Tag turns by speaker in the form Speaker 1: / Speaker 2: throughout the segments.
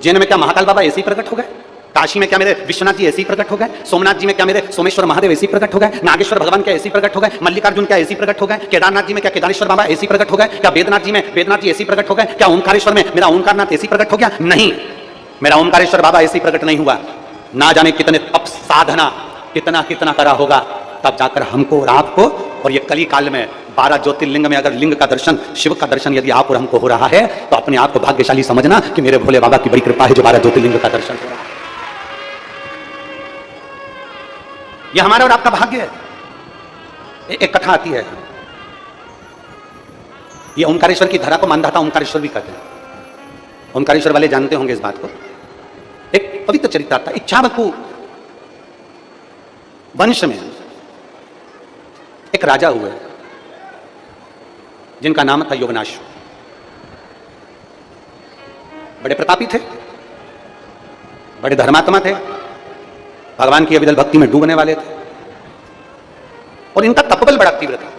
Speaker 1: उज्जैन में क्या महाकाल बाबा ऐसे ही प्रकट हो गए? काशी में क्या मेरे विश्वनाथ जी ऐसे ही प्रकट हो गए? सोमनाथ जी में क्या मेरे सोमेश्वर महादेव ऐसे ही प्रकट हो गए? नागेश्वर भगवान क्या ऐसे ही प्रकट हो गए? मल्लिकार्जुन क्या ऐसे ही प्रकट हो गए? केदारनाथ जी में क्या केदारेश्वर बाबा ऐसे ही प्रकट हो गए? क्या वेदनाथ जी में वेदनाथ जी ऐसे ही प्रकट हो गए? क्या ओंकारेश्वर में मेरा ओंकारनाथ ऐसे ही प्रकट हो गया? नहीं, मेरा ओंकारेश्वर बाबा ऐसे ही प्रकट नहीं हुआ। ना जाने कितने तप साधना कितना कितना करा होगा, तब जाकर हमको और आपको, और ये कली काल में 12 ज्योतिर्लिंग में अगर लिंग का दर्शन, शिव का दर्शन यदि आप और हमको हो रहा है, तो अपने आप को भाग्यशाली समझना कि मेरे भोले बाबा की बड़ी कृपा है जो 12 ज्योतिर्लिंग का दर्शन हो रहा है। ये हमारा और आपका भाग्य है। एक कथा आती है, ये ओंकारेश्वर की धरा को मानधाता ओंकारेश्वर भी कहते हैं। ओंकारेश्वर वाले जानते होंगे इस बात को। एक पवित्र चरित्र आता है। इच्छावकु वंश में एक राजा हुए जिनका नाम था योगनाश। बड़े प्रतापी थे, बड़े धर्मात्मा थे, भगवान की अविरल भक्ति में डूबने वाले थे, और इनका तपबल बड़ा तीव्र था।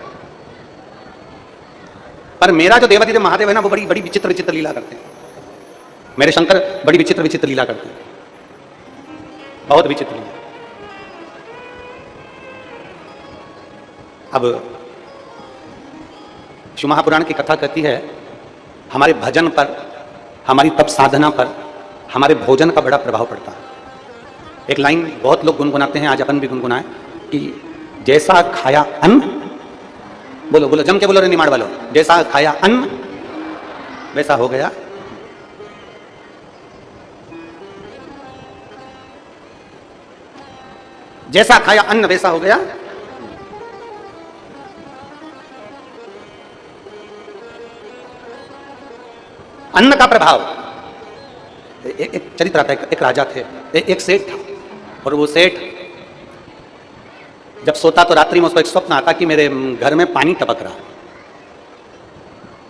Speaker 1: पर मेरा जो देवाधिदेव महादेव है ना, वो बड़ी बड़ी विचित्र विचित्र लीला करते हैं। मेरे शंकर बड़ी विचित्र विचित्र लीला करते हैं, बहुत विचित्र लीला। अब शिव महापुराण की कथा कहती है, हमारे भजन पर, हमारी तप साधना पर, हमारे भोजन का बड़ा प्रभाव पड़ता है। एक लाइन बहुत लोग गुनगुनाते हैं, आज अपन भी गुनगुनाए कि जैसा खाया अन्न, बोलो बोलो जम के बोलो रे निमाड़ वालो, जैसा खाया अन्न वैसा हो गया। जैसा खाया अन्न वैसा हो गया। अन्न का प्रभाव। एक चरित्र आता है, एक राजा थे, एक सेठ था, और वो सेठ जब सोता तो रात्रि में उसको एक स्वप्न आता कि मेरे घर में पानी टपक रहा।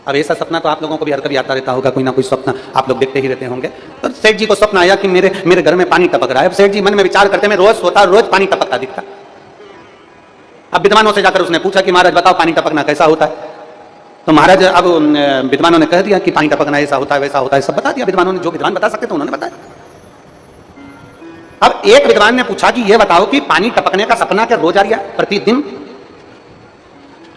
Speaker 1: अब ऐसा सपना तो आप लोगों को भी हर कभी आता रहता होगा, कोई ना कोई स्वप्न आप लोग देखते ही रहते होंगे। तो सेठ जी को स्वप्न आया कि मेरे घर में पानी टपक रहा है। अब सेठ जी मन में विचार करते, मैं रोज सोता, रोज पानी टपकता दिखता। अब विद्वानों से जाकर उसने पूछा कि महाराज बताओ पानी टपकना कैसा होता है? तो महाराज अब विद्वानों ने कह दिया कि पानी टपकना ऐसा होता है वैसा होता है, सब बता दिया विद्वानों ने, जो विद्वान बता सकते थे उन्होंने बताया। अब एक विद्वान ने पूछा कि यह बताओ कि पानी टपकने का सपना क्या रोज आ रहा है प्रतिदिन?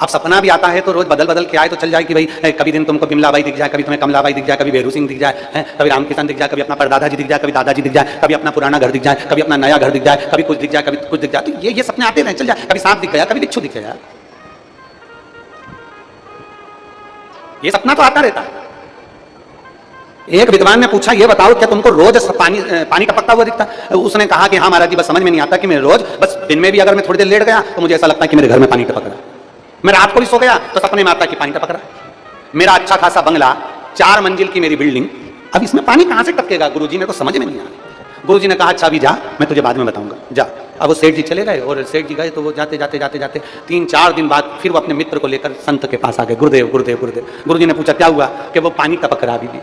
Speaker 1: अब सपना भी आता है तो रोज बदल बदल के आए तो चल जाए कि भाई कभी दिन तुमको बिमलाबाई दिख जाए, कभी तुम्हें कमलाबाई दिख जाए, कभी बेरू सिंह दिख जाए, कभी रामकिशन दिख जाए, कभी अपना परदादा जी दिख जाए, कभी दादाजी दिख जाए, कभी अपना पुराना घर दिख जाए, कभी अपना नया घर दिख जाए, कभी कुछ दिख जाए, कभी कुछ दिख जाए। तो ये सपने आते रहे, चल जाए। कभी सांप दिख गया, कभी बिच्छू दिख गया, ये सपना तो आता रहता है। एक विद्वान ने पूछा ये बताओ क्या तुमको रोज पानी टपकता हुआ दिखता? उसने कहा कि हाँ महाराज जी, बस समझ में नहीं आता कि मैं रोज, बस दिन में भी अगर मैं थोड़ी देर लेट गया तो मुझे ऐसा लगता है कि मेरे घर में पानी टपक रहा है। मैं रात को भी सो गया तो सपने में आता है कि पानी टपक रहा है। मेरा अच्छा खासा बंगला, 4 मंजिल की मेरी बिल्डिंग, अब इसमें पानी कहां से टपकेगा? गुरुजी, मेरे को समझ में नहीं आया। गुरुजी ने कहा अच्छा अभी जा, मैं तुझे बाद में बताऊंगा, जा। अब वो सेठ जी चले गए, और सेठ जी गए तो वो जाते जाते जाते जाते 3-4 दिन बाद फिर वो अपने मित्र को लेकर संत के पास आ गए। गुरुदेव गुरुदेव गुरुदेव। गुरुजी ने पूछा क्या हुआ? कि वो पानी टपक रहा अभी भी।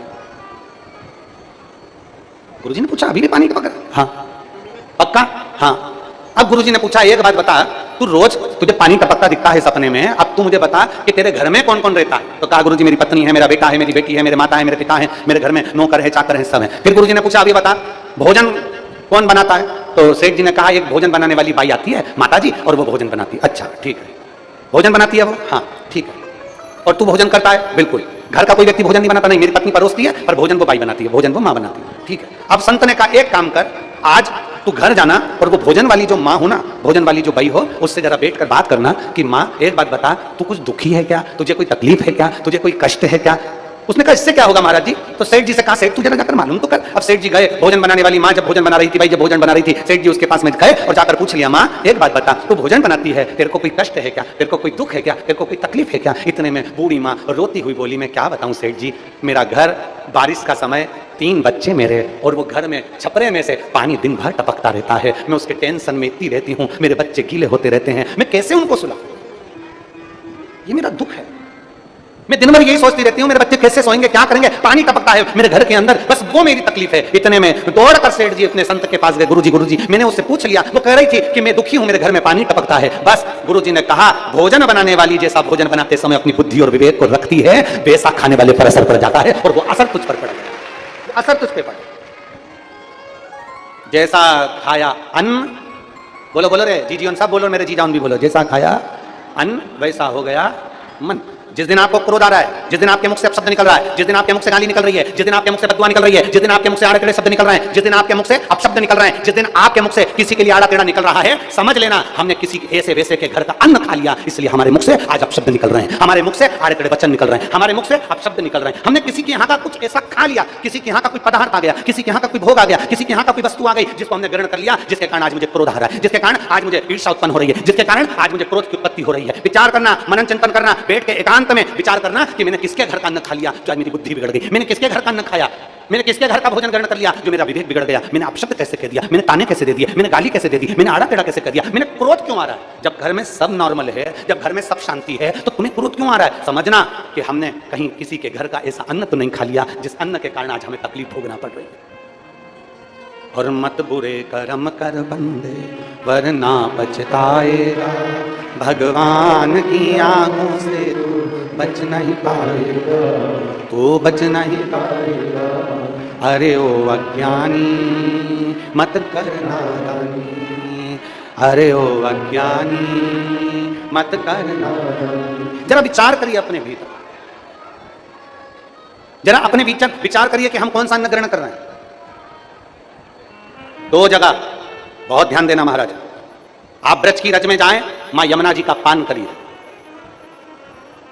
Speaker 1: गुरुजी ने पूछा अभी भी पानी टपक रहा? हाँ। पक्का? हाँ। अब गुरुजी ने पूछा एक बात बता, तू रोज तुझे पानी टपकता दिखता है सपने में, अब तू मुझे बता कि तेरे घर में कौन कौन रहता है? तो कहा गुरुजी मेरी पत्नी है, मेरा बेटा है, मेरी बेटी है, मेरे माता है, मेरे पिता है, मेरे घर में नौकर है, चाकर है, सब है। फिर गुरुजी ने पूछा अभी बता भोजन कौन बनाता है? तो सेठ जी ने कहा एक भोजन बनाने वाली बाई आती है माता जी, और वो भोजन बनाती है। अच्छा ठीक है, भोजन बनाती है वो? हाँ ठीक है। और तू भोजन करता है? बिल्कुल। घर का कोई व्यक्ति भोजन नहीं बनाता? नहीं, मेरी पत्नी परोसती है, पर भोजन वो बाई बनाती है, भोजन वो माँ बनाती है। ठीक है। अब संत ने कहा एक काम कर, आज तू घर जाना और वो भोजन वाली जो माँ हो ना, भोजन वाली जो बाई हो, उससे जरा बैठ कर बात करना कि माँ एक बात बता, तू कुछ दुखी है क्या? तुझे कोई तकलीफ है क्या? तुझे कोई कष्ट है क्या? उसने कहा इससे क्या होगा महाराज जी? तो सेठ जी से कहा सेठ तू जरा जाकर मालूम तो कर। अब सेठ जी गए, भोजन बनाने वाली माँ जब भोजन बना रही थी, भाई जब भोजन बना रही थी, सेठ जी उसके पास में गए और जाकर पूछ लिया माँ एक बात बता, तू भोजन बनाती है, तेरे को कोई कष्ट है क्या? तेरे को कोई दुख है क्या? तेरे को कोई तकलीफ है क्या? इतने में बूढ़ी माँ रोती हुई बोली मैं क्या बताऊं सेठ जी, मेरा घर, बारिश का समय, 3 बच्चे मेरे, और वो घर में छपरे में से पानी दिन भर टपकता रहता है, मैं उसके टेंशन में इतनी रहती हूँ, मेरे बच्चे गीले होते रहते हैं, मैं कैसे उनको सुलाऊं? ये मेरा दुख है। मैं दिन भर यही सोचती रहती हूँ मेरे बच्चे कैसे सोएंगे, क्या करेंगे, पानी टपकता है मेरे घर के अंदर, बस वो मेरी तकलीफ है। इतने में दौड़कर सेठ जी अपने संत के पास गए। गुरुजी गुरुजी, मैंने उससे पूछ लिया, वो कह रही थी कि मैं दुखी हूँ, मेरे घर में पानी टपकता है। बस गुरुजी ने कहा भोजन बनाने वाली जैसा भोजन बनाते समय अपनी बुद्धि और विवेक को रखती है, वैसा खाने वाले पर असर पड़ जाता है, और वो असर तुझ पर पड़ गया, असर तुझ पे पड़ा। जैसा खाया अन्न, बोलो बोलो रे जीजी उन सब बोलो, मेरे जीजा उन भी बोलो, जैसा खाया अन्न वैसा हो गया मन। जिस दिन आपको क्रोध आ रहा है, जिस दिन आपके मुख से अपशब्द निकल रहा है, जिस दिन आपके मुख से गाली निकल रही है, जिस दिन आपके मुख से बददुआ निकल रही है, जिस दिन आपके मुख से आड़े टेढ़े शब्द निकल रहे हैं, जिस दिन आपके मुख से अपशब्द निकल रहे हैं, जिस दिन आपके मुख से किसी के लिए आड़ा टेढ़ा निकल रहा है, समझ लेना हमने किसी ऐसे वैसे के घर का अन्न खा लिया, इसलिए हमारे मुख से आज अपशब्द निकल रहे हैं, हमारे मुख से आड़े टेढ़े वचन निकल रहे हैं, हमारे मुख से अपशब्द निकल रहे हैं। हमने किसी के यहाँ का कुछ ऐसा खा लिया, किसी के यहाँ का कोई पदार्थ आ गया, किसी के यहाँ का कोई भोग आ गया, किसी के यहाँ का कोई वस्तु आ गई जिसको हमने ग्रहण कर लिया, जिसके कारण आज मुझे क्रोध आ रहा है, जिसके कारण आज मुझे ईर्ष्या उत्पन्न हो रही है, जिसके कारण आज मुझे क्रोध की उत्पत्ति हो रही है। विचार करना, मनन चिंतन करना, बैठ के एकांत में विचार करना कि मैंने किसके घर का अन्न खा लिया जो आज मेरी बुद्धि बिगड़ गई, मैंने किसके घर का अन्न खाया, मैंने किसके घर का भोजन ग्रहण कर लिया जो मेरा विवेक बिगड़ गया, मैंने अपशब्द कैसे कह दिया, मैंने ताने कैसे दे दिए, मैंने गाली कैसे दे दी, मैंने आड़ा टेढ़ा कैसे कर दिया, मैंने क्रोध क्यों आ रहा है। जब घर में सब नॉर्मल है, जब घर में सब शांति है, तो तुम्हें क्रोध क्यों आ रहा है। समझना कि हमने कहीं किसी के घर का ऐसा अन्न तो नहीं खा लिया जिस अन्न के कारण आज हमें तकलीफ भोगना पड़ रही है। और मत बुरे कर्म कर बंदे वरना पछताएगा, भगवान की आंखों से तू बच नहीं पाएगा, तू बच नहीं पाएगा। अरे ओ अज्ञानी मत करना नादानी, अरे ओ अज्ञानी मत करना। जरा विचार करिए अपने भीतर, जरा अपने विचार करिए कि हम कौन सा अन्न ग्रहण कर रहे हैं। दो जगह बहुत ध्यान देना महाराज, आप ब्रज की रज में जाएं, मां यमुना जी का पान करिए,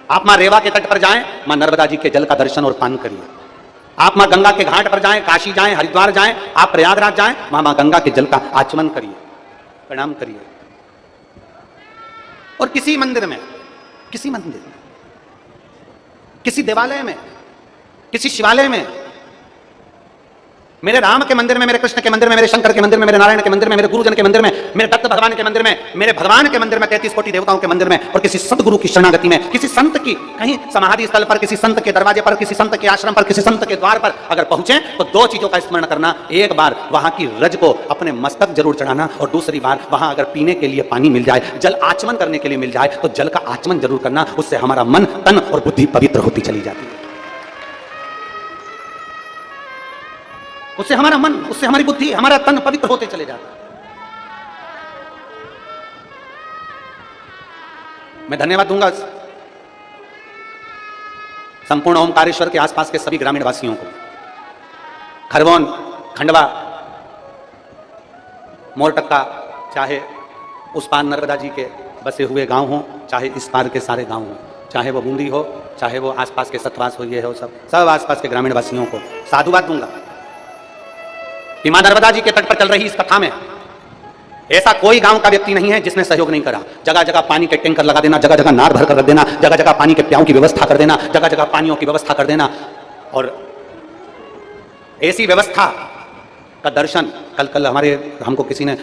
Speaker 1: आप मां रेवा के तट पर जाएं, मां नर्मदा जी के जल का दर्शन और पान करिए, आप मां गंगा के घाट पर जाएं, काशी जाएं, हरिद्वार जाएं, आप प्रयागराज जाएं, मां गंगा के जल का आचमन करिए, प्रणाम करिए। और किसी मंदिर में, किसी मंदिर में, किसी देवालय में, किसी शिवालय में, मेरे राम के मंदिर में, मेरे कृष्ण के मंदिर में, मेरे शंकर के मंदिर में, मेरे नारायण के मंदिर में, मेरे गुरुजन के मंदिर में, मेरे दत्त भगवान के मंदिर में, मेरे भगवान के मंदिर में, 33 कोटि देवताओं के मंदिर में, और किसी संत गुरु की शरणागति में, किसी संत की कहीं समाधि स्थल पर, किसी संत के दरवाजे पर, किसी संत के आश्रम पर, किसी संत के द्वार पर अगर पहुंचे तो दो चीजों का स्मरण करना। एक बार वहां की रज को अपने मस्तक जरूर चढ़ाना, और दूसरी बार वहां अगर पीने के लिए पानी मिल जाए, जल आचमन करने के लिए मिल जाए, तो जल का आचमन जरूर करना। उससे हमारा मन, तन और बुद्धि पवित्र होती चली जाती है। उससे हमारा मन, उससे हमारी बुद्धि, हमारा तन पवित्र होते चले जाता है। मैं धन्यवाद दूंगा संपूर्ण ओमकारेश्वर के आसपास के सभी ग्रामीण वासियों को, खरगोन, खंडवा, मोरटक्का, चाहे उस पार नर्मदा जी के बसे हुए गांव हो, चाहे इस पार के सारे गांव हो, चाहे वो बूंदी हो, चाहे वो आसपास के सतवास हो, ये हो, सब आसपास के ग्रामीण वासियों को साधुवाद दूंगा कि मां नर्मदा जी के तट पर चल रही इस कथा में ऐसा कोई गांव का व्यक्ति नहीं है जिसने सहयोग नहीं करा। जगह जगह पानी के टैंकर लगा देना, जगह जगह नार भर कर रख देना, जगह जगह पानी के प्याऊ की व्यवस्था कर देना, जगह जगह पानियों की व्यवस्था कर देना। और ऐसी व्यवस्था का दर्शन कल हमको किसी ने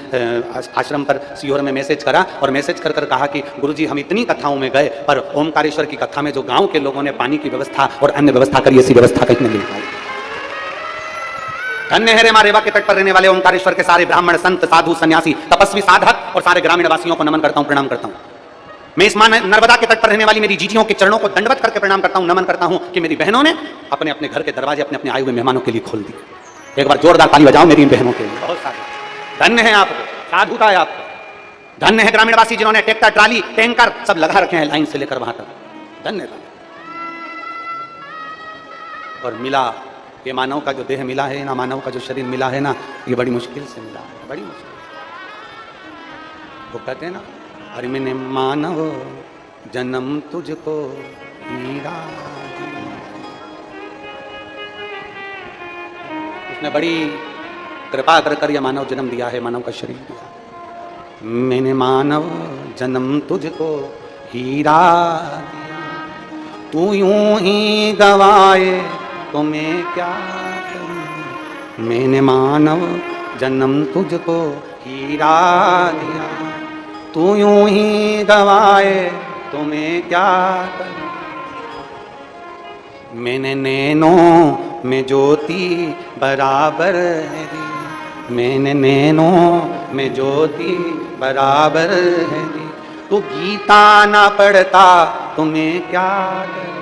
Speaker 1: आश्रम पर सीहोर में मैसेज करा, और मैसेज कर कहा कि गुरुजी हम इतनी कथाओं में गए पर ओमकारेश्वर की कथा में जो गांव के लोगों ने पानी की व्यवस्था और अन्य व्यवस्था करी, ऐसी व्यवस्था कहीं नहीं मिल पाई। धन्य है रे मां रेवा के तट पर रहने वाले ओमकारेश्वर के सारे ब्राह्मण, संत, साधु, सन्यासी, तपस्वी, साधक और सारे ग्रामीण वासियों को नमन करता हूं, प्रणाम करता हूं। मैं इस मां नर्मदा के तट पर रहने वाली मेरी जीजियों के चरणों को दंडवत करके प्रणाम करता हूं, नमन करता हूं कि मेरी बहनों ने अपने अपने घर के दरवाजे अपने अपने आए हुए मेहमानों के लिए खोल दिए। एक बार जोरदार ताली बजाओ मेरी इन बहनों के लिए। बहुत सारे धन्य है आपको, साधुता है आपको। धन्य है ग्रामीणवासी जिन्होंने ट्रैक्टर, ट्राली, टैंकर सब लगा रखे हैं लाइन से लेकर वहां तक। धन्यवाद। और मिला ये मानव का जो देह मिला है ना, मानव का जो शरीर मिला है ना, ये बड़ी मुश्किल से मिला है, बड़ी मुश्किल। वो कहते हैं ना, अरे मैंने मानव जन्म तुझको हीरा, उसने बड़ी कृपा कर यह मानव जन्म दिया है, मानव का शरीर दिया। मैंने मानव जन्म तुझको हीरा दिया, तू यूं ही गवाए तो मैं क्या करूं। मैंने मानव जन्म तुझको हीरा दिया, तू यूं ही गवाए तो मैं क्या करूं। मैंने नैनों में ज्योति बराबर है दी, मैंने नैनों में ज्योति बराबर है दी। तू गीता ना पढ़ता तुम्हें क्या करूं।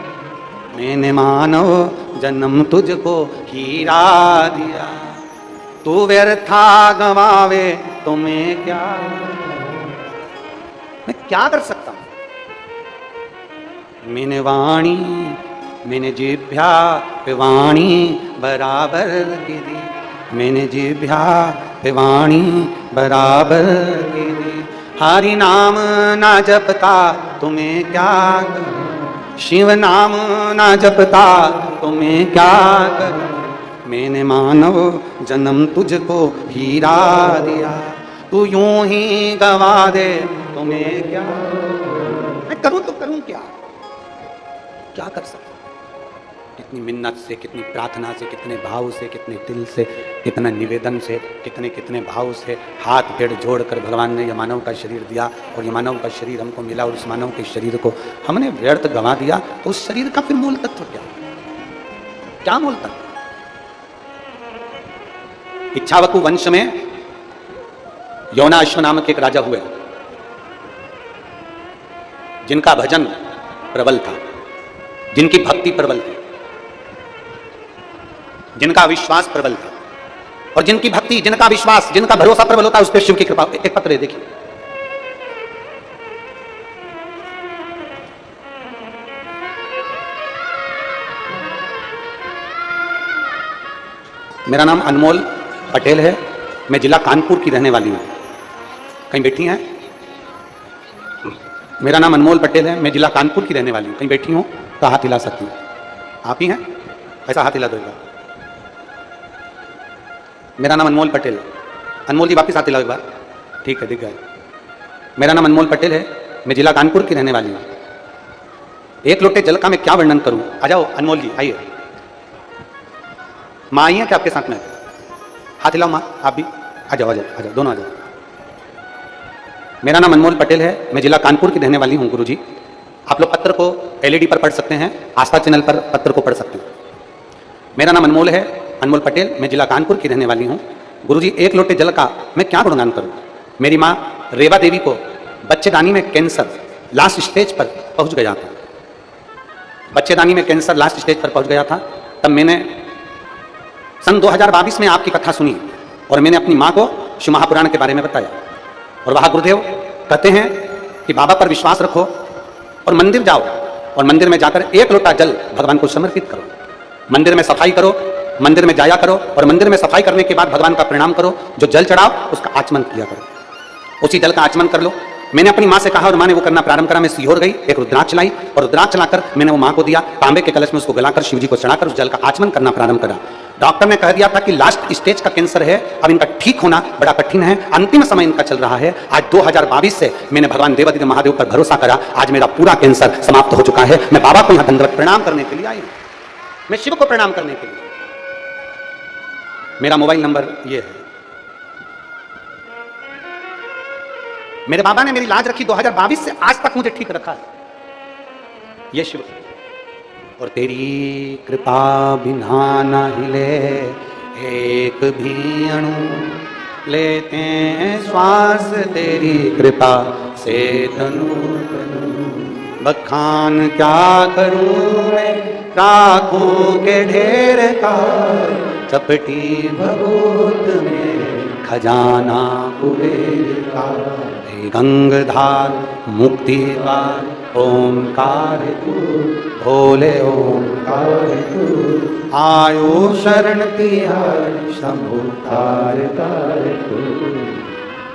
Speaker 1: मैंने मानव जन्म तुझको हीरा दिया, तू व्यर्था गवावे तो मैं क्या, मैं क्या कर सकता हूं। मैंने वाणी, मैंने जिभ्या पे वाणी बराबर की दी, मैंने जिभ्या पे वाणी बराबर की दी। हरि नाम ना जपता तुम्हें क्या करूं, शिव नाम ना जपता तुम्हें क्या करूं। मैंने मानव जन्म तुझको हीरा दिया, तू यूं ही गवा दे तुम्हें क्या, मैं करूं तो करूं क्या, क्या कर सकता। कितनी मिन्नत से, कितनी प्रार्थना से, कितने भाव से, कितने दिल से, कितने निवेदन से, कितने कितने भाव से हाथ पेड़ जोड़कर भगवान ने यह मानव का शरीर दिया और ये मानव का शरीर हमको मिला और उस मानव के शरीर को हमने व्यर्थ गंवा दिया। तो उस शरीर का फिर मूल तत्व क्या, क्या मूल तत्व। इच्छावकु वंश में यौनाश्व नामक एक राजा हुए जिनका भजन प्रबल था, जिनकी भक्ति प्रबल थी, जिनका विश्वास प्रबल था, और जिनकी भक्ति, जिनका विश्वास, जिनका भरोसा प्रबल होता है उस पर शिव की कृपा। एक पत्र है देखिए, मेरा नाम अनमोल पटेल है, मैं जिला कानपुर की रहने वाली हूं। कहीं बैठी हैं? मेरा नाम अनमोल पटेल है, मैं जिला कानपुर की रहने वाली हूं। कहीं बैठी हूं तो हाथ हिला सकती हूं। आप ही हैं? ऐसा हाथ हिला दो एक बार। मेरा नाम अनमोल पटेल है। अनमोल जी वापिस हाथ हिलाओ एक बार। ठीक है, दिख गया। मेरा नाम अनमोल पटेल है, मैं जिला कानपुर की रहने वाली हूं। एक लोटे जल का मैं क्या वर्णन करूं। आ जाओ अनमोल जी, आइए। माँ आई है क्या आपके साथ में? हाथ हिलाओ माँ, आप भी आ जाओ, आ जाओ, आ जाओ, दोनों आ जाओ। मेरा नाम अनमोल पटेल है, मैं जिला कानपुर की रहने वाली हूं। गुरुजी, आप लोग पत्र को एलईडी पर पढ़ सकते हैं, आस्था चैनल पर पत्र को पढ़ सकते हैं। मेरा नाम अनमोल है, अनमोल पटेल, मैं जिला कानपुर की रहने वाली हूं। गुरुजी, एक लोटे जल का मैं क्या गुणगान करूं। मेरी माँ रेवा देवी को बच्चेदानी में कैंसर लास्ट स्टेज पर पहुंच गया था। बच्चेदानी में कैंसर लास्ट स्टेज पर पहुंच गया था। तब मैंने सन 2022 में आपकी कथा सुनी और मैंने अपनी माँ को शिव महापुराण के बारे में बताया। और वहाँ गुरुदेव कहते हैं कि बाबा पर विश्वास रखो और मंदिर जाओ और मंदिर में जाकर एक लोटा जल भगवान को समर्पित करो। मंदिर में सफाई करो, मंदिर में जाया करो और मंदिर में सफाई करने के बाद भगवान का प्रणाम करो। जो जल चढ़ाओ उसका आचमन किया करो, उसी जल का आचमन कर लो। मैंने अपनी माँ से कहा और माँ ने वो करना प्रारंभ करा। मैं सिहोर गई, एक रुद्राक्ष लाई और रुद्राक्ष लाकर मैंने वो माँ को दिया। तांबे के कलश में उसको गलाकर शिव जी को चढ़ाकर उस जल का आचमन करना प्रारंभ करा। डॉक्टर ने कह दिया था कि लास्ट स्टेज का कैंसर है, अब इनका ठीक होना बड़ा कठिन है, अंतिम समय इनका चल रहा है। आज 2022 से मैंने भगवान देवादिदेव महादेव पर भरोसा करा। आज मेरा पूरा कैंसर समाप्त हो चुका है। मैं बाबा को यहाँ दंडवत प्रणाम करने के लिए आई हूँ, मैं शिव को प्रणाम करने के लिए। मेरा मोबाइल नंबर ये है। मेरे बाबा ने मेरी लाज रखी 2022 से आज तक मुझे ठीक रखा है, ये शिव। और तेरी कृपा बिना न हिले एक भी अणु, लेते हैं श्वास तेरी कृपा से तनु तनु। बखान क्या करूं मैं राखों के ढेर का, चपटी भगवत में खजाना कुबेर का। गंगधार मुक्तिवार ओंकार तू, भोले ओंकार तू। आयो शरण तिहारी शंभु तार तार तू।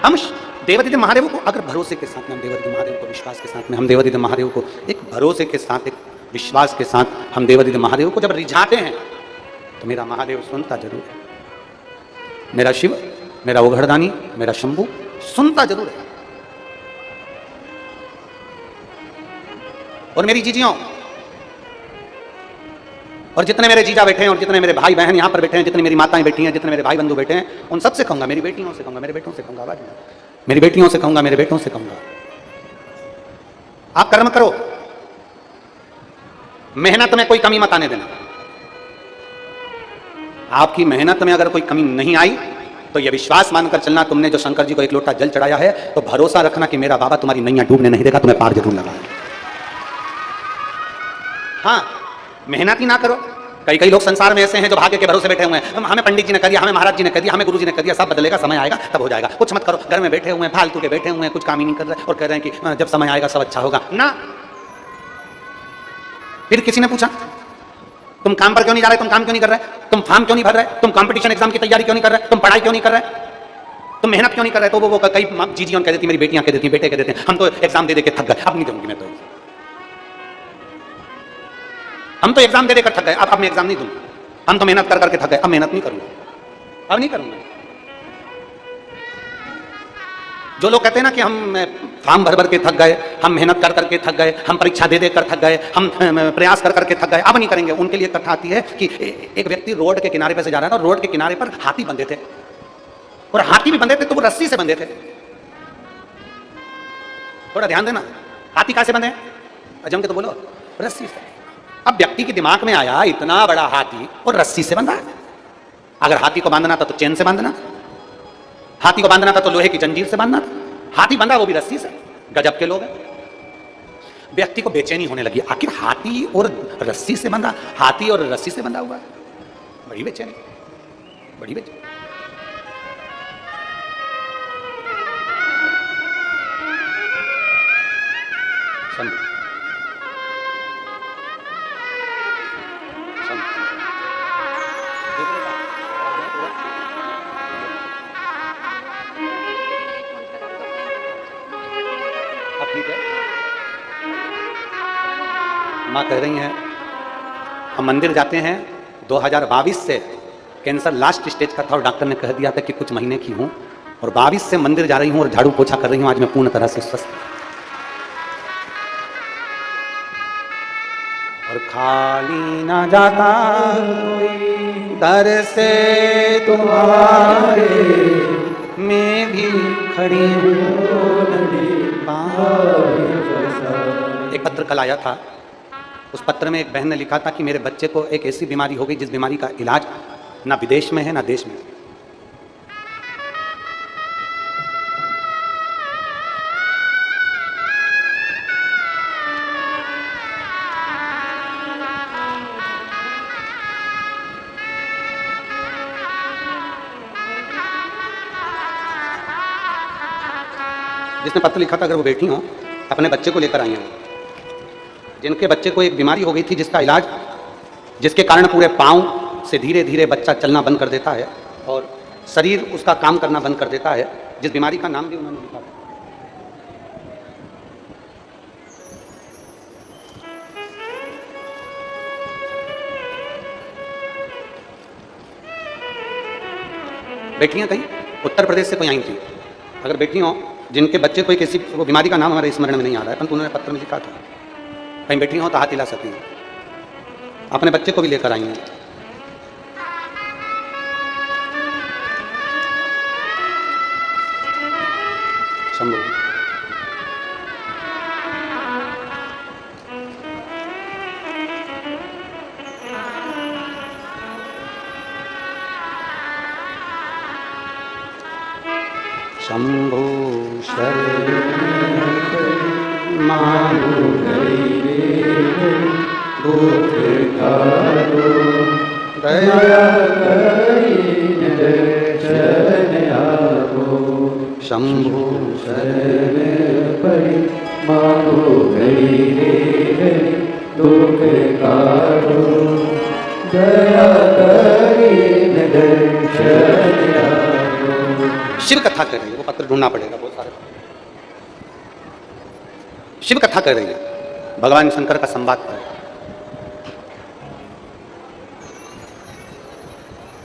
Speaker 1: हम देवादिदेव महादेव को अगर भरोसे के साथ में, हम देवादिदेव महादेव को विश्वास के साथ में, हम देवादिदेव महादेव को एक भरोसे के साथ, एक विश्वास के साथ हम देवादिदेव महादेव को जब रिझाते हैं तो मेरा महादेव सुनता जरूर है। मेरा शिव, मेरा ओघड़दानी, मेरा शंभू सुनता जरूर है। और मेरी जीजियों और जितने मेरे जीजा बैठे हैं और जितने मेरे भाई बहन यहाँ पर बैठे हैं, जितनी मेरी माताएं बैठी हैं, जितने मेरे भाई बंधु बैठे हैं, उन सबसे कहूंगा, मेरी बेटियों से कहूंगा, मेरे बेटों से कहूंगा, आवाज में, मेरी बेटियों से कहूंगा, मेरे बेटों से कहूंगा, आप कर्म करो, मेहनत में कोई कमी मत आने देना। आपकी मेहनत में अगर कोई कमी नहीं आई तो यह विश्वास मानकर चलना, तुमने जो शंकर जी को एक लोटा जल चढ़ाया है तो भरोसा रखना कि मेरा बाबा तुम्हारी नैया डूबने नहीं देगा, तुम्हें पार जरूर लगा। हाँ, मेहनत ही ना करो कई कई लोग संसार में ऐसे हैं जो भाग्य के भरोसे बैठे हुए हैं, हमें पंडित जी ने कर दिया, हमें महाराज जी ने कर दिया, हमें गुरु जी ने कर दिया, सब बदलेगा, समय आएगा तब हो जाएगा, कुछ मत करो। घर में बैठे हुए हैं, फालतू के बैठे हुए हैं, कुछ काम ही नहीं कर रहे और कह रहे हैं कि जब समय आएगा सब अच्छा होगा ना। फिर किसी ने पूछा तुम काम पर क्यों नहीं जा रहे, तुम काम क्यों नहीं कर रहे, तुम फॉर्म क्यों नहीं भर रहे, तुम कंपटीशन एग्जाम की तैयारी क्यों नहीं कर रहे, तुम पढ़ाई क्यों नहीं कर रहे, तुम मेहनत क्यों नहीं कर रहे। तो वो कई जीजियों कह देती, मेरी बेटियां कह देती, बेटे कह देते हैं हम तो एग्जाम दे के थक गए, अब नहीं दूंगी मैं, तो हम तो एग्जाम दे देकर थक गए, अब मैं एग्जाम नहीं दूंगा, हम तो मेहनत कर करके थक गए, अब मेहनत नहीं करूंगा, अब नहीं करूंगा। जो लोग कहते हैं ना कि हम फॉर्म भर भर के थक गए, हम मेहनत कर करके थक गए, हम परीक्षा दे कर थक गए, हम प्रयास कर करके थक गए, अब नहीं करेंगे, उनके लिए कथा आती है कि एक व्यक्ति रोड के किनारे पे से जा रहा था, रोड के किनारे पर हाथी बंधे थे, और हाथी भी बंधे थे तो वो रस्सी से बंधे थे। थोड़ा ध्यान देना, हाथी कैसे बंधे, जम के तो बोलो, रस्सी से। अब व्यक्ति के दिमाग में आया इतना बड़ा हाथी और रस्सी से बंधा है, अगर हाथी को बांधना था तो चेन से बांधना, हाथी को बांधना था तो लोहे की जंजीर से बांधना था, हाथी बंधा वो भी रस्सी से। गजब के लोग हैं। व्यक्ति को बेचैनी होने लगी, आखिर हाथी और रस्सी से बंधा, हाथी और रस्सी से बंधा हुआ है, बड़ी बेचैनी, बड़ी बेचैनी। माँ कह रही हैं हम मंदिर जाते हैं, 2022 से कैंसर लास्ट स्टेज का था और डॉक्टर ने कह दिया था कि कुछ महीने की हूँ, और 22 से मंदिर जा रही हूँ और झाड़ू पोछा कर रही हूँ, आज मैं पूर्ण तरह से स्वस्थ हूँ। और खाली ना जाता कोई दर से तुम्हारे, मैं भी खड़ी हूँ। एक पत्र कल आया था, उस पत्र में एक बहन ने लिखा था कि मेरे बच्चे को एक ऐसी बीमारी हो गई जिस बीमारी का इलाज ना विदेश में है ना देश में। जिसने पत्र लिखा था, अगर वो बेटी हो अपने बच्चे को लेकर आई हैं, जिनके बच्चे को एक बीमारी हो गई थी जिसका इलाज, जिसके कारण पूरे पांव से धीरे धीरे बच्चा चलना बंद कर देता है और शरीर उसका काम करना बंद कर देता है, जिस बीमारी का नाम भी उन्होंने लिखा था। बेटियां कहीं उत्तर प्रदेश से कोई आई थी, अगर बेटी हो जिनके बच्चे को एक ऐसी, वो बीमारी का नाम हमारे स्मरण में नहीं आ रहा है, परंतु उन्होंने पत्र में लिखा था, कहीं बैठी हो तो हाथ हिला सकती हैं, अपने बच्चे को भी लेकर आई हैं। शंभू शंभू शंभु शरण परि मांगो गई रे दुख कारो, दया करीन दर्शन आपो। शिव कथा कर रही है, वो पत्र ढूंढना पड़ेगा, बहुत सारे शिव कथा कर रही है, भगवान शंकर का संवाद कर।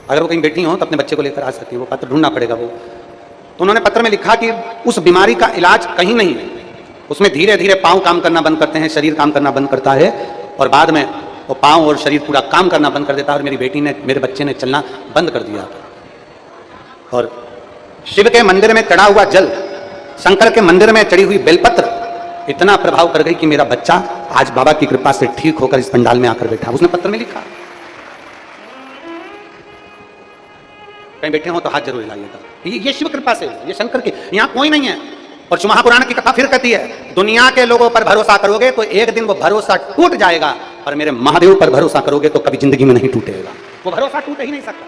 Speaker 1: अगर वो कहीं बैठी हो तो अपने बच्चे को लेकर आ सकती है, वो पत्र ढूंढना पड़ेगा। वो तो उन्होंने पत्र में लिखा कि उस बीमारी का इलाज कहीं नहीं है, उसमें धीरे धीरे पांव काम करना बंद करते हैं, शरीर काम करना बंद करता है और बाद में वो पांव और शरीर पूरा काम करना बंद कर देता है। और मेरी बेटी ने, मेरे बच्चे ने चलना बंद कर दिया। और शिव के मंदिर में चढ़ा हुआ जल, शंकर के मंदिर में चढ़ी हुई बेलपत्र इतना प्रभाव कर गई कि मेरा बच्चा आज बाबा की कृपा से ठीक होकर इस पंडाल में आकर बैठा। उसने पत्र में लिखा। कहीं बैठे हो तो हाथ जरूर हिलाइएगा, ये शिव कृपा से, ये शंकर की, यहाँ कोई नहीं है। और महापुराण की कथा फिर कहती है, दुनिया के लोगों पर भरोसा करोगे तो एक दिन वो भरोसा टूट जाएगा और मेरे महादेव पर भरोसा करोगे तो कभी जिंदगी में नहीं टूटेगा। वो भरोसा टूट ही नहीं सकता।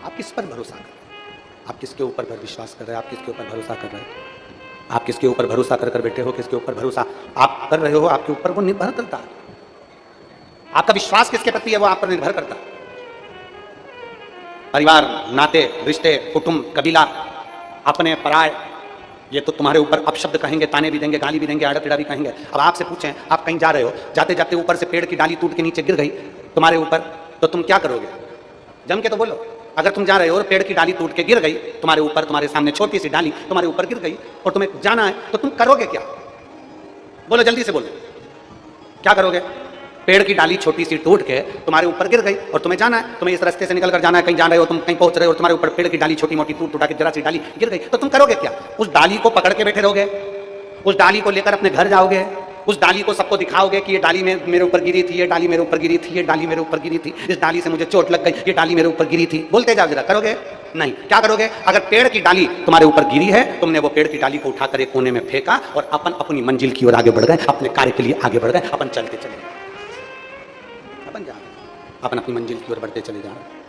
Speaker 1: आप किस पर भरोसा कर रहे हैं? आप किसके ऊपर विश्वास कर रहे हैं? आप किसके ऊपर भरोसा कर रहे हैं? आप किसके ऊपर भरोसा कर बैठे हो? किसके ऊपर भरोसा आप कर रहे हो? आपके ऊपर वो निर्भर करता है। आपका विश्वास किसके प्रति है वो आप पर निर्भर करता है। परिवार, नाते, रिश्ते, कुटुंब, कबीला, अपने पराय, ये तो तुम्हारे ऊपर अपशब्द कहेंगे, ताने भी देंगे, गाली भी देंगे, आड़ा टिड़ा भी कहेंगे। अब आपसे पूछें, आप कहीं जा रहे हो, जाते जाते ऊपर से पेड़ की डाली टूट के नीचे गिर गई तुम्हारे ऊपर, तो तुम क्या करोगे? जम के तो बोलो। अगर तुम जा रहे हो और पेड़ की डाली टूट के गिर गई तुम्हारे ऊपर, तुम्हारे सामने छोटी सी डाली तुम्हारे ऊपर गिर गई और तुम्हें जाना है, तो तुम करोगे क्या? बोलो, जल्दी से बोलो, क्या करोगे? पेड़ की डाली छोटी सी टूट के तुम्हारे ऊपर गिर गई और तुम्हें जाना है, तुम्हें इस रास्ते से निकल कर जाना है, कहीं जा रहे हो, तुम कहीं पहुंच रहे हो, तुम्हारे ऊपर पेड़ की डाली छोटी मोटी टूट के जरा सी डाली गिर गई, तो तुम करोगे क्या? उस डाली को पकड़ के बैठे रहोगे? उस डाली को लेकर अपने घर जाओगे? उस डाली को सबको दिखाओगे कि ये डाली में मेरे ऊपर गिरी थी, ये डाली मेरे ऊपर गिरी थी, ये डाली मेरे ऊपर गिरी थी, इस डाली से मुझे चोट लग गई, ये डाली मेरे ऊपर गिरी थी? बोलते जाओ जरा, करोगे? नहीं। क्या करोगे? अगर पेड़ की डाली तुम्हारे ऊपर गिरी है, तुमने वो पेड़ की डाली को उठाकर एक कोने में फेंका और अपन अपनी मंजिल की ओर आगे बढ़ गए, अपने कार्य के लिए आगे बढ़ गए, अपन चलते चले गए, अपन जा अपन अपनी मंजिल की ओर बढ़ते चले जा रहे।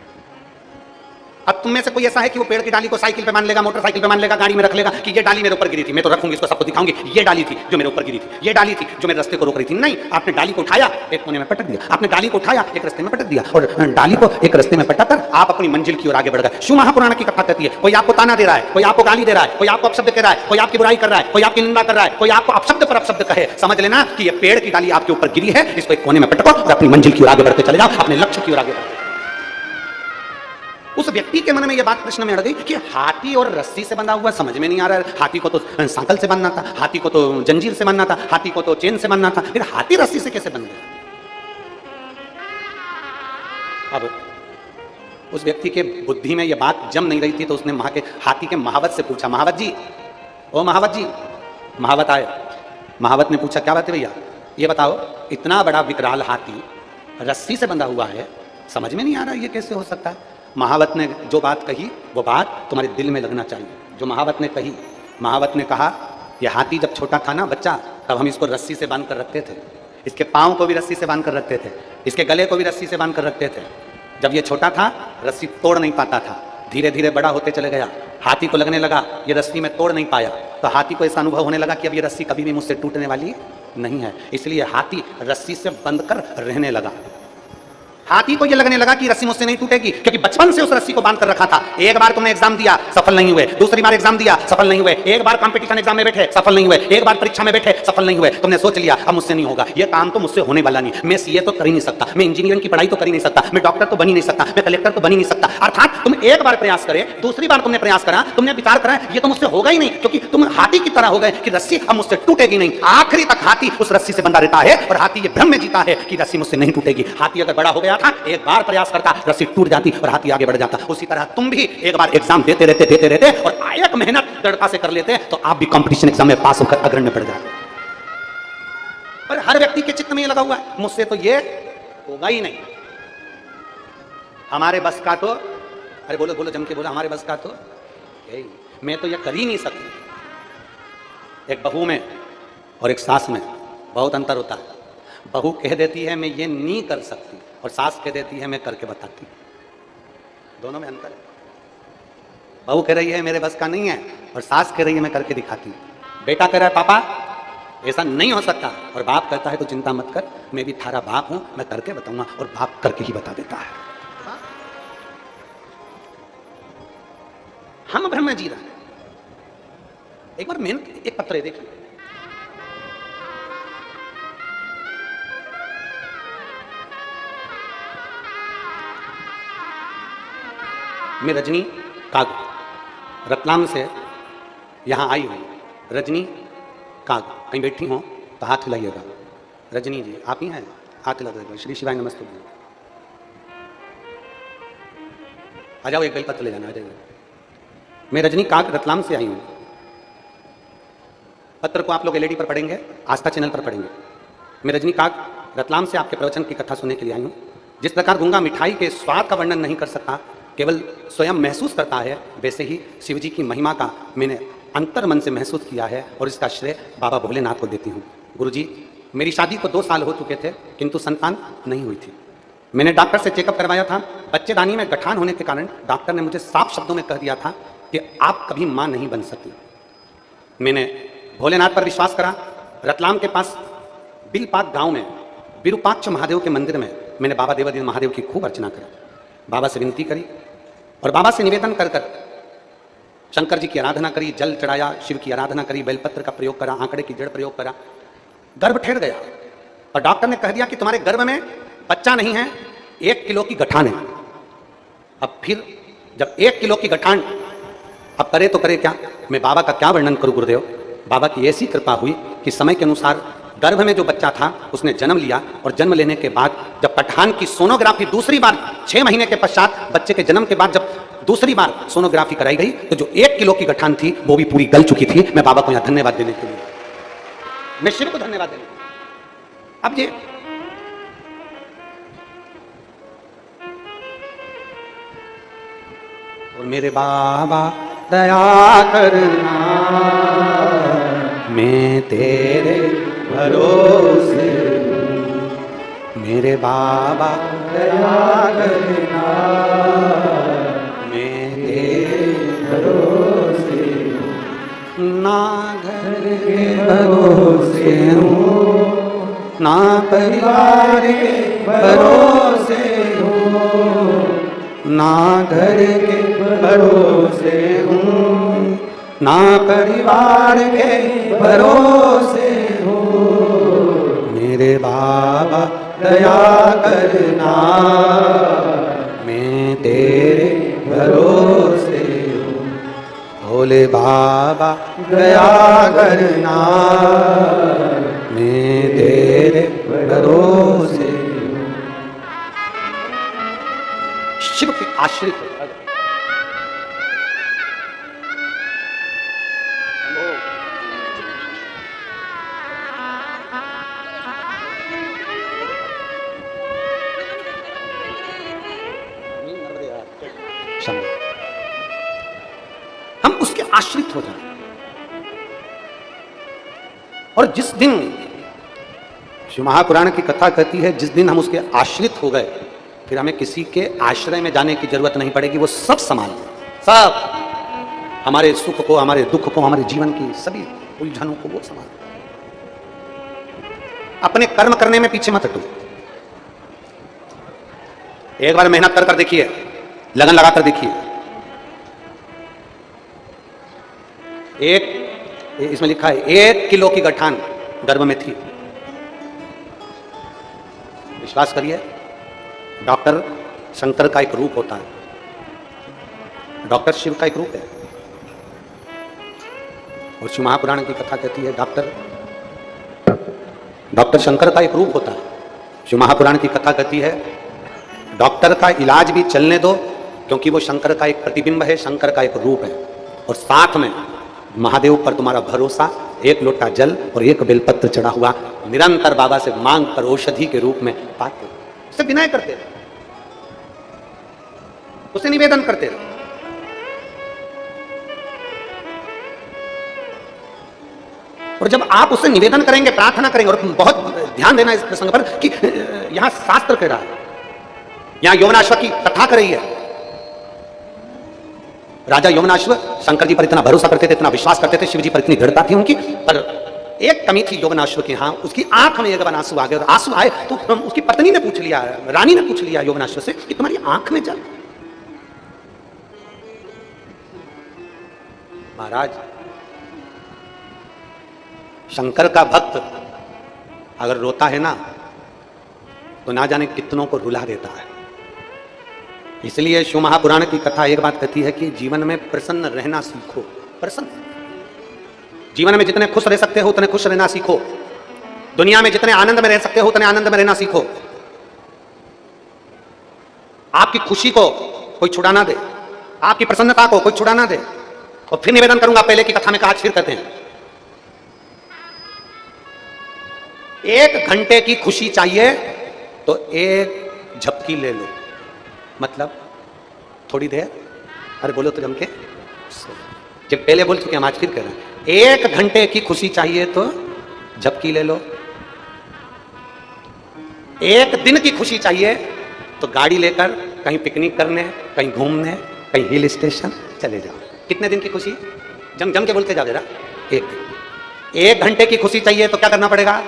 Speaker 1: अब तुम में से कोई ऐसा है कि वो पेड़ की डाली को साइकिल पे मान लेगा, मोटरसाइकिल पे मान लेगा, गाड़ी में रख लेगा कि ये डाली मेरे ऊपर गिरी थी, मैं तो रखूंगी, इसको सबको दिखाऊंगी, ये डाली थी जो मेरे ऊपर गिरी थी, ये डाली थी जो मेरे रास्ते को रोक रही थी? नहीं, आपने डाली को उठाया, एक कोने में पटक दिया, आपने डाली को उठाया, एक रास्ते में पटक दिया और डाली को एक रास्ते में पटक कर आप अपनी मंजिल की ओर आगे बढ़ गए। शिव महापुराण की कथा कहती है, कोई आपको ताना दे रहा है, कोई आपको गाली दे रहा है, कोई आपको अपशब्द कह रहा है, कोई आपकी बुराई कर रहा है, कोई आपकी निंदा कर रहा है, कोई आपको अपशब्द पर अपशब्द कहे, समझ लेना कि ये पेड़ की डाली आपके ऊपर गिरी है, इसको एक कोने में पटको और अपनी मंजिल की ओर आगे बढ़ते चले जाओ, अपने लक्ष्य की ओर आगे बढ़ते। उस व्यक्ति के मन में यह बात प्रश्न में अड़ गई कि हाथी और रस्सी से बंधा हुआ समझ में नहीं आ रहा है। हाथी को तो सांकल से बांधना था, हाथी को तो जंजीर से बांधना था, हाथी को तो चेन से बांधना था, फिर हाथी रस्सी से कैसे बंध गया? अब उस व्यक्ति के बुद्धि में यह बात जम नहीं रही थी, तो उसने हाथी के महावत से पूछा, महावत जी, ओ महावत जी। महावत आए, महावत ने पूछा, क्या बात है भैया, ये बताओ, इतना बड़ा विकराल हाथी रस्सी से बंधा हुआ है, समझ में नहीं आ रहा ये कैसे हो सकता है? महावत ने जो बात कही वो बात तुम्हारे दिल में लगना चाहिए। जो महावत ने कही, महावत ने कहा, यह हाथी जब छोटा था ना बच्चा, तब हम इसको रस्सी से बांध कर रखते थे, इसके पाँव को भी रस्सी से बांध कर रखते थे, इसके गले को भी रस्सी से बांध कर रखते थे। जब ये छोटा था रस्सी तोड़ नहीं पाता था, धीरे धीरे बड़ा होते चले गया, हाथी को लगने लगा ये रस्सी में तोड़ नहीं पाया, तो हाथी को ऐसा अनुभव होने लगा कि अब ये रस्सी कभी भी मुझसे टूटने वाली नहीं है, इसलिए हाथी रस्सी से बंध कर रहने लगा। हाथी को यह लगने लगा कि रस्सी मुझसे नहीं टूटेगी, क्योंकि बचपन से उस रस्सी को बांध कर रखा था। एक बार तुमने एग्जाम दिया, सफल नहीं हुए, दूसरी बार एग्जाम दिया, सफल नहीं हुए, एक बार कंपटीशन एग्जाम में बैठे, सफल नहीं हुए, एक बार परीक्षा में बैठे, सफल नहीं हुए, तुमने सोच लिया अब मुझसे नहीं होगा, ये काम तो मुझसे होने वाला नहीं, मैं सीए तो कर ही नहीं सकता, मैं इंजीनियरिंग की पढ़ाई तो कर ही नहीं सकता, मैं डॉक्टर तो बन ही नहीं सकता, मैं कलेक्टर तो बन ही नहीं सकता। अर्थात तुम एक बार प्रयास करे, दूसरी बार तुमने प्रयास करा, तुमने विचार करा ये तो मुझसे होगा ही नहीं, क्योंकि तुम हाथी की तरह हो गए कि रस्सी अब मुझसे टूटेगी नहीं। आखिरी तक हाथी उस रस्सी से बंधा रहता है और हाथी ये भ्रम में जीता है कि रस्सी मुझसे नहीं टूटेगी। हाथी अगर बड़ा हो गया था, एक बार प्रयास करता, रस्सी टूट जाती और हाथी आगे बढ़ जाता। उसी तरह तुम भी एक बार एग्जाम देते रहते और एक मेहनत दृढ़ता से कर लेते तो आप भी कंपटीशन एग्जाम में पास होकर अग्रणी बढ़ जाते। पर हर व्यक्ति के चित्त में ये लगा हुआ है, मुझसे तो ये होगा ही नहीं, हमारे बस का तो, अरे बोलो बोलो जम के बोलो, हमारे बस का तो यही, मैं तो ये कर ही नहीं सकती। एक बहू में और एक सास में बहुत अंतर होता है। बहू कह देती है मैं ये नहीं कर सकती और सास कह देती है मैं करके बताती, दोनों में अंतर है। बहू कह रही है मेरे बस का नहीं है और सास कह रही है मैं करके दिखाती हूँ। बेटा कह रहा है पापा ऐसा नहीं हो सकता, और बाप कहता है तो चिंता मत कर, मैं भी थारा बाप हूं, मैं करके बताऊंगा, और बाप करके ही बता देता है। हम भ्रम में जी रहे हैं। एक बार मेहनत, एक पत्र है देखिए, मैं रजनी काग रतलाम से यहां आई हूं। रजनी काग कहीं बैठी हो तो हाथ हिलाइएगा। रजनी जी आप ही हैं, हाथ हिला देगा। श्री शिवाय नमस्ते। आ जाओ, एक बेलपत्र ले जाना, आ जाइए। मैं रजनी काग रतलाम से आई हूं। पत्र को आप लोग एलईडी पर पढ़ेंगे, आस्था चैनल पर पढ़ेंगे। मैं रजनी काग रतलाम से आपके प्रवचन की कथा सुनने के लिए आई हूं। जिस प्रकार गूंगा मिठाई के स्वाद का वर्णन नहीं कर सकता, केवल स्वयं महसूस करता है, वैसे ही शिव जी की महिमा का मैंने अंतर मन से महसूस किया है और इसका श्रेय बाबा भोलेनाथ को देती हूँ। गुरुजी, मेरी शादी को 2 साल हो चुके थे किंतु संतान नहीं हुई थी। मैंने डॉक्टर से चेकअप करवाया था। बच्चेदानी में गठान होने के कारण डॉक्टर ने मुझे साफ शब्दों में कह दिया था कि आप कभी मां नहीं बन सकती। मैंने भोलेनाथ पर विश्वास करा। रतलाम के पास बिलपात गांव में विरूपाक्ष महादेव के मंदिर में मैंने बाबा देवादिदेव महादेव की खूब अर्चना करी, बाबा से विनती करी और बाबा से निवेदन कर कर शंकर जी की आराधना करी, जल चढ़ाया, शिव की आराधना करी, बेलपत्र का प्रयोग करा, आंकड़े की जड़ प्रयोग करा। गर्भ ठहर गया और डॉक्टर ने कह दिया कि तुम्हारे गर्भ में बच्चा नहीं है, 1 किलो की गठान है। अब फिर जब 1 किलो की गठान, अब करे तो करे क्या, मैं बाबा का क्या वर्णन करूं गुरुदेव। बाबा की ऐसी कृपा हुई कि समय के अनुसार गर्भ में जो बच्चा था उसने जन्म लिया और जन्म लेने के बाद जब पठान की सोनोग्राफी दूसरी बार 6 महीने के पश्चात बच्चे के जन्म के बाद जब दूसरी बार सोनोग्राफी कराई गई तो जो 1 किलो की गठान थी वो भी पूरी गल चुकी थी। मैं बाबा को यहां धन्यवाद देने के लिए, मैं शिव को धन्यवाद देने के लिए। अब ये और मेरे बाबा दया करना, मैं तेरे भरोसे, मेरे बाबा दया करना, मैं तेरे भरोसे, ना घर के भरोसे हूँ, ना परिवार के भरोसे हूँ, ना घर के भरोसे हूँ, ना परिवार के भरोसे हूँ, मेरे बाबा दया करना, मैं तेरे भरोसे हूँ, भोले बाबा दया करना, मैं तेरे भरोसे हूँ। शिव के आश्रित हो। हम उसके आश्रित हो जाए। और जिस दिन शिव महापुराण की कथा कहती है, जिस दिन हम उसके आश्रित हो गए फिर हमें किसी के आश्रय में जाने की जरूरत नहीं पड़ेगी। वो सब संभाल, सब हमारे सुख को, हमारे दुख को, हमारे जीवन की सभी उलझनों को वो संभाल। अपने कर्म करने में पीछे मत हटो। एक बार मेहनत कर देखिए, लगन लगाकर देखिए। इसमें लिखा है 1 किलो की गठान गर्भ में थी। विश्वास करिए, डॉक्टर शंकर का एक रूप होता है, डॉक्टर शिव का एक रूप है। और शिव महापुराण की कथा कहती है डॉक्टर शंकर का एक रूप होता है। शिव महापुराण की कथा कहती है डॉक्टर का इलाज भी चलने दो, क्योंकि वो शंकर का एक प्रतिबिंब है, शंकर का एक रूप है। और साथ में महादेव पर तुम्हारा भरोसा, 1 लोटा जल और 1 बेलपत्र चढ़ा हुआ, निरंतर बाबा से मांग कर औषधि के रूप में पाते, उससे विनय करते रहो, उसे निवेदन करते रहो। और जब आप उससे निवेदन करेंगे, प्रार्थना करेंगे, और बहुत ध्यान देना इस प्रसंग पर कि यहां शास्त्र कह रहा है, यहां यवनाश्व की कथा कर रही है। राजा यवनाश्व शंकर जी पर इतना भरोसा करते थे, इतना विश्वास करते थे, शिव जी पर इतनी दृढ़ता थी उनकी, पर एक कमी थी यवनाश्व की। हाँ, उसकी आंख में एक बार आंसू आ गए, और आंसू आए तो उसकी पत्नी ने पूछ लिया, रानी ने पूछ लिया यवनाश्व से कि तुम्हारी आंख में जल। महाराज, शंकर का भक्त अगर रोता है ना तो ना जाने कितनों को रुला देता है। इसलिए शिव महापुराण की कथा एक बात कहती है कि जीवन में प्रसन्न रहना सीखो। प्रसन्न, जीवन में जितने खुश रह सकते हो उतने खुश रहना सीखो। दुनिया में जितने आनंद में रह सकते हो उतने आनंद में रहना सीखो। आपकी खुशी को कोई छुड़ा ना दे, आपकी प्रसन्नता को कोई छुड़ा ना दे। और फिर निवेदन करूंगा, पहले की कथा में कहा, आज फिर कहते हैं, 1 घंटे की खुशी चाहिए तो 1 झपकी ले लो। मतलब थोड़ी देर, अरे बोलो तो जम के, जब पहले बोल चुके हम, आज फिर कह रहे हैं। 1 घंटे की खुशी चाहिए तो झपकी ले लो। 1 दिन की खुशी चाहिए तो गाड़ी लेकर कहीं पिकनिक करने, कहीं घूमने, कहीं हिल स्टेशन चले जाओ। कितने दिन की खुशी? जम जम के बोलते जाओ जरा। 1 घंटे की खुशी चाहिए तो क्या करना पड़ेगा?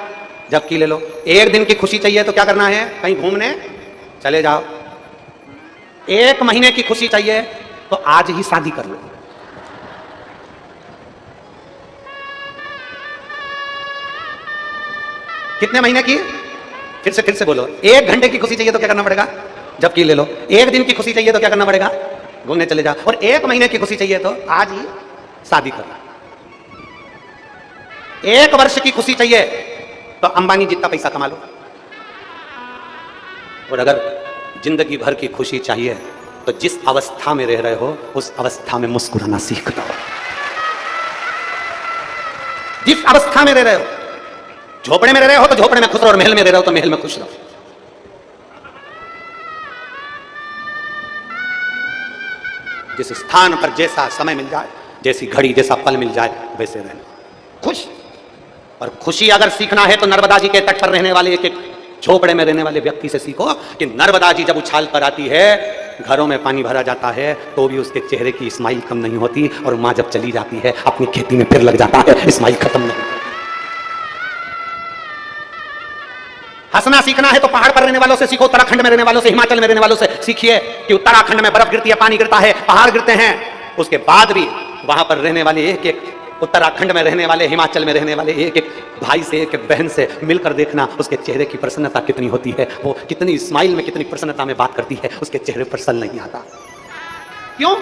Speaker 1: झपकी ले लो। 1 दिन की खुशी चाहिए तो क्या करना है? कहीं घूमने चले जाओ। 1 महीने की खुशी चाहिए तो आज ही शादी कर लो। कितने महीने की? फिर से बोलो। 1 घंटे की खुशी चाहिए तो क्या करना पड़ेगा? झपकी ले लो। 1 दिन की खुशी चाहिए तो क्या करना पड़ेगा? घूमने चले जाओ। और 1 महीने की खुशी चाहिए तो आज ही शादी कर लो। 1 वर्ष की खुशी चाहिए तो अंबानी जितना पैसा कमा लो। और अगर जिंदगी भर की खुशी चाहिए तो जिस अवस्था में रह रहे हो उस अवस्था में मुस्कुराना सीख लो। जिस अवस्था में रह रहे हो, झोपड़े में रह रहे हो तो झोपड़े में खुश रहो, और महल में रह रहे हो तो महल में खुश रहो। जिस स्थान पर जैसा समय मिल जाए, जैसी घड़ी, जैसा पल मिल जाए, वैसे रहना खुश। और खुशी अगर सीखना है तो नर्मदा जी के तट पर रहने वाले एक झोपड़े में रहने वाले व्यक्ति से सीखो कि नर्मदा जी जब उछाल कर आती है, घरों में पानी भरा जाता है तो भी उसके चेहरे की स्माइल कम नहीं होती, और मां जब चली जाती है अपनी खेती में फिर लग जाता है, स्माइल खत्म नहीं होती। हंसना सीखना है तो पहाड़ पर रहने वालों से सीखो, उत्तराखंड में रहने वालों से, हिमाचल में रहने वालों से सीखिए कि उत्तराखंड में बर्फ गिरती है, पानी गिरता है, पहाड़ गिरते हैं, उसके बाद भी वहां पर रहने वाले एक एक, उत्तराखंड में रहने वाले, हिमाचल में रहने वाले एक एक भाई से, एक एक बहन से मिलकर देखना उसके चेहरे की प्रसन्नता कितनी होती है। वो कितनी स्माइल में, कितनी प्रसन्नता में बात करती है, उसके चेहरे पर सल नहीं आता। क्यों?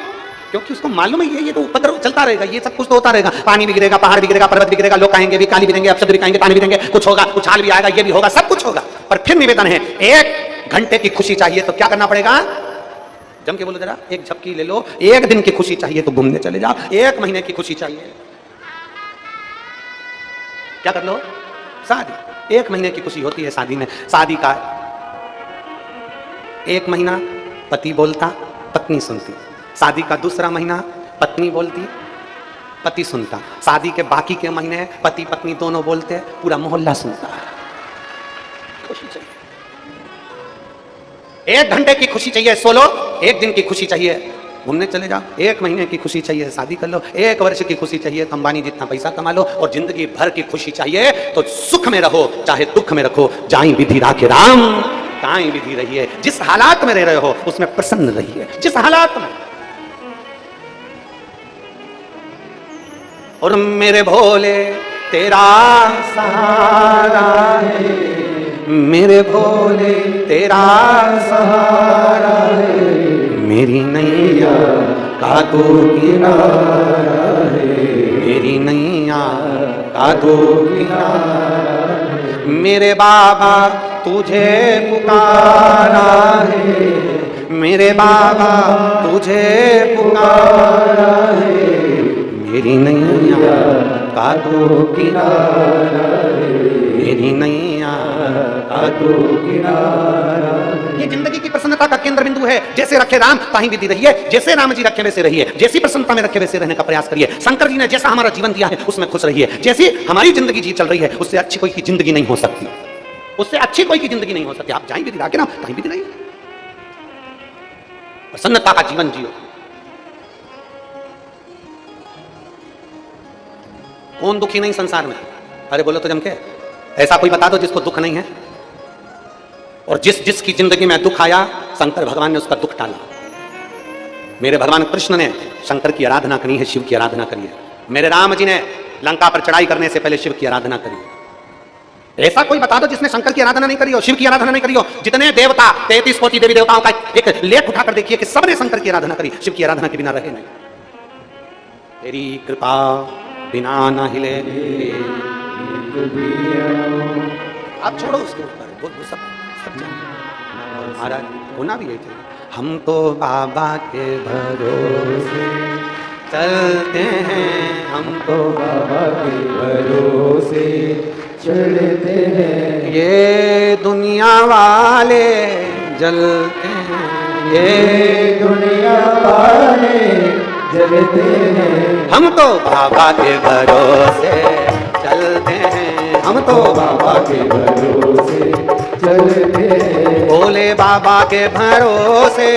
Speaker 1: क्योंकि उसको मालूम है ये तो उपद्रव चलता रहेगा, ये सब कुछ तो होता रहेगा। पानी भी गिरेगा, पहाड़ भी गिरेगा, पर्वत भी गिरेगा, लोग कहेंगे भी, काली भी देंगे, अपशब्द भी कहेंगे, ताने भी देंगे, कुछ होगा, उछाल भी आएगा, ये भी होगा, सब कुछ होगा। पर फिर निवेदन है, 1 घंटे की खुशी चाहिए तो क्या करना पड़ेगा? जम के बोलो जरा। 1 झपकी ले लो। 1 दिन की खुशी चाहिए तो घूमने चले जाओ। 1 महीने की खुशी चाहिए क्या कर लो? शादी। 1 महीने की खुशी होती है शादी में। शादी का 1 महीना पति बोलता, पत्नी सुनती। शादी का दूसरा महीना पत्नी बोलती, पति सुनता। शादी के बाकी के महीने पति पत्नी दोनों बोलते, पूरा मोहल्ला सुनता। खुशी चाहिए। 1 घंटे की खुशी चाहिए, सो लो। 1 दिन की खुशी चाहिए, घूमने चले जाओ। 1 महीने की खुशी चाहिए, शादी कर लो। 1 वर्ष की खुशी चाहिए तो अंबानी जितना पैसा कमा लो। और जिंदगी भर की खुशी चाहिए तो सुख में रहो, चाहे दुख में रखो। जाई विधि राखे राम, ताई विधि रहिए। जिस हालात में रह रहे हो उसमें प्रसन्न रहिए, जिस हालात में। और मेरे भोले तेरा सहारा है, मेरे भोले तेरा सहारा है, मेरी नैया का तो किनारा है, मेरी नैया का तो किनारा है। मेरे बाबा तुझे पुकारा है, मेरे बाबा तुझे पुकारा है, मेरी नैया का तो किनारा है, मेरी नैया का तो किनारा। ये जिंदगी की प्रसन्नता का केंद्र बिंदु है। जैसे रखे राम ताही विधि रहिए, जैसे राम जी रखे वैसे रहिए, जैसी प्रसन्नता में रखे वैसे रहने का प्रयास करिए। शंकर जी ने जैसा हमारा जीवन दिया है उसमें खुश रहिए। जैसी हमारी जिंदगी जी चल रही है उससे अच्छी कोई की जिंदगी नहीं हो सकती, उससे अच्छी कोई की जिंदगी नहीं हो सकती। आप जाई विधि राखे ना ताही विधि रहिए, प्रसन्नता का जीवन जियो। कौन दुखी नहीं संसार में? अरे बोलो तो जम के, ऐसा कोई बता दो जिसको दुख नहीं है। और जिसकी जिंदगी में दुख आया शंकर भगवान ने उसका दुख टाला। मेरे भगवान कृष्ण ने शंकर की आराधना करी है, शिव की आराधना करी है। मेरे राम जी ने लंका पर चढ़ाई करने से पहले शिव की आराधना करी। ऐसा कोई बता दो जिसने शंकर की आराधना नहीं करी हो, शिव की आराधना नहीं करी हो। जितने देवता 33 कोटि देवी देवताओं का एक लेख उठाकर देखिए कि सबने शंकर की आराधना करी, शिव की आराधना के बिना रहे नहीं। तेरी कृपा बिना न हिले। आप छोड़ो उसके ऊपर, वो सब महाराज होना भी यही चाहिए। हम तो बाबा के भरोसे चलते हैं, हम तो बाबा के भरोसे चलते हैं। ये दुनिया वाले जलते हैं, ये दुनिया वाले
Speaker 2: चलते हैं,
Speaker 1: हम तो बाबा के भरोसे चलते हैं, हम तो
Speaker 2: बाबा के भरोसे चलते हैं,
Speaker 1: भोले बाबा के भरोसे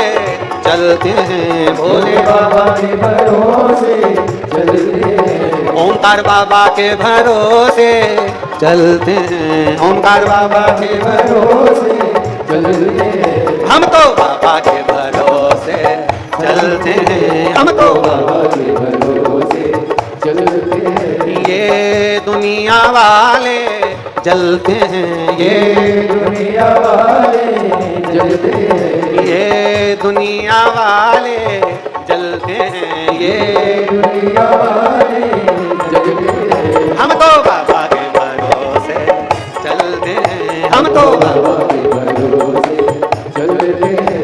Speaker 1: चलते हैं, भोले
Speaker 2: बाबा के भरोसे चलते हैं,
Speaker 1: ओंकार बाबा के भरोसे चलते हैं, ओंकार बाबा के
Speaker 2: भरोसे चलते हैं,
Speaker 1: हम तो बाबा के भरोसे चलते हैं, हम तो
Speaker 2: बाबा के भरोसे चलते हैं,
Speaker 1: ये दुनिया वाले जलते हैं, ये
Speaker 2: दुनिया वाले जलते हैं,
Speaker 1: ये दुनिया वाले जलते हैं, ये
Speaker 2: दुनिया वाले जलते हैं,
Speaker 1: हम तो बाबा के भरोसे चलते हैं, हम तो
Speaker 2: बाबा के भरोसे चलते हैं।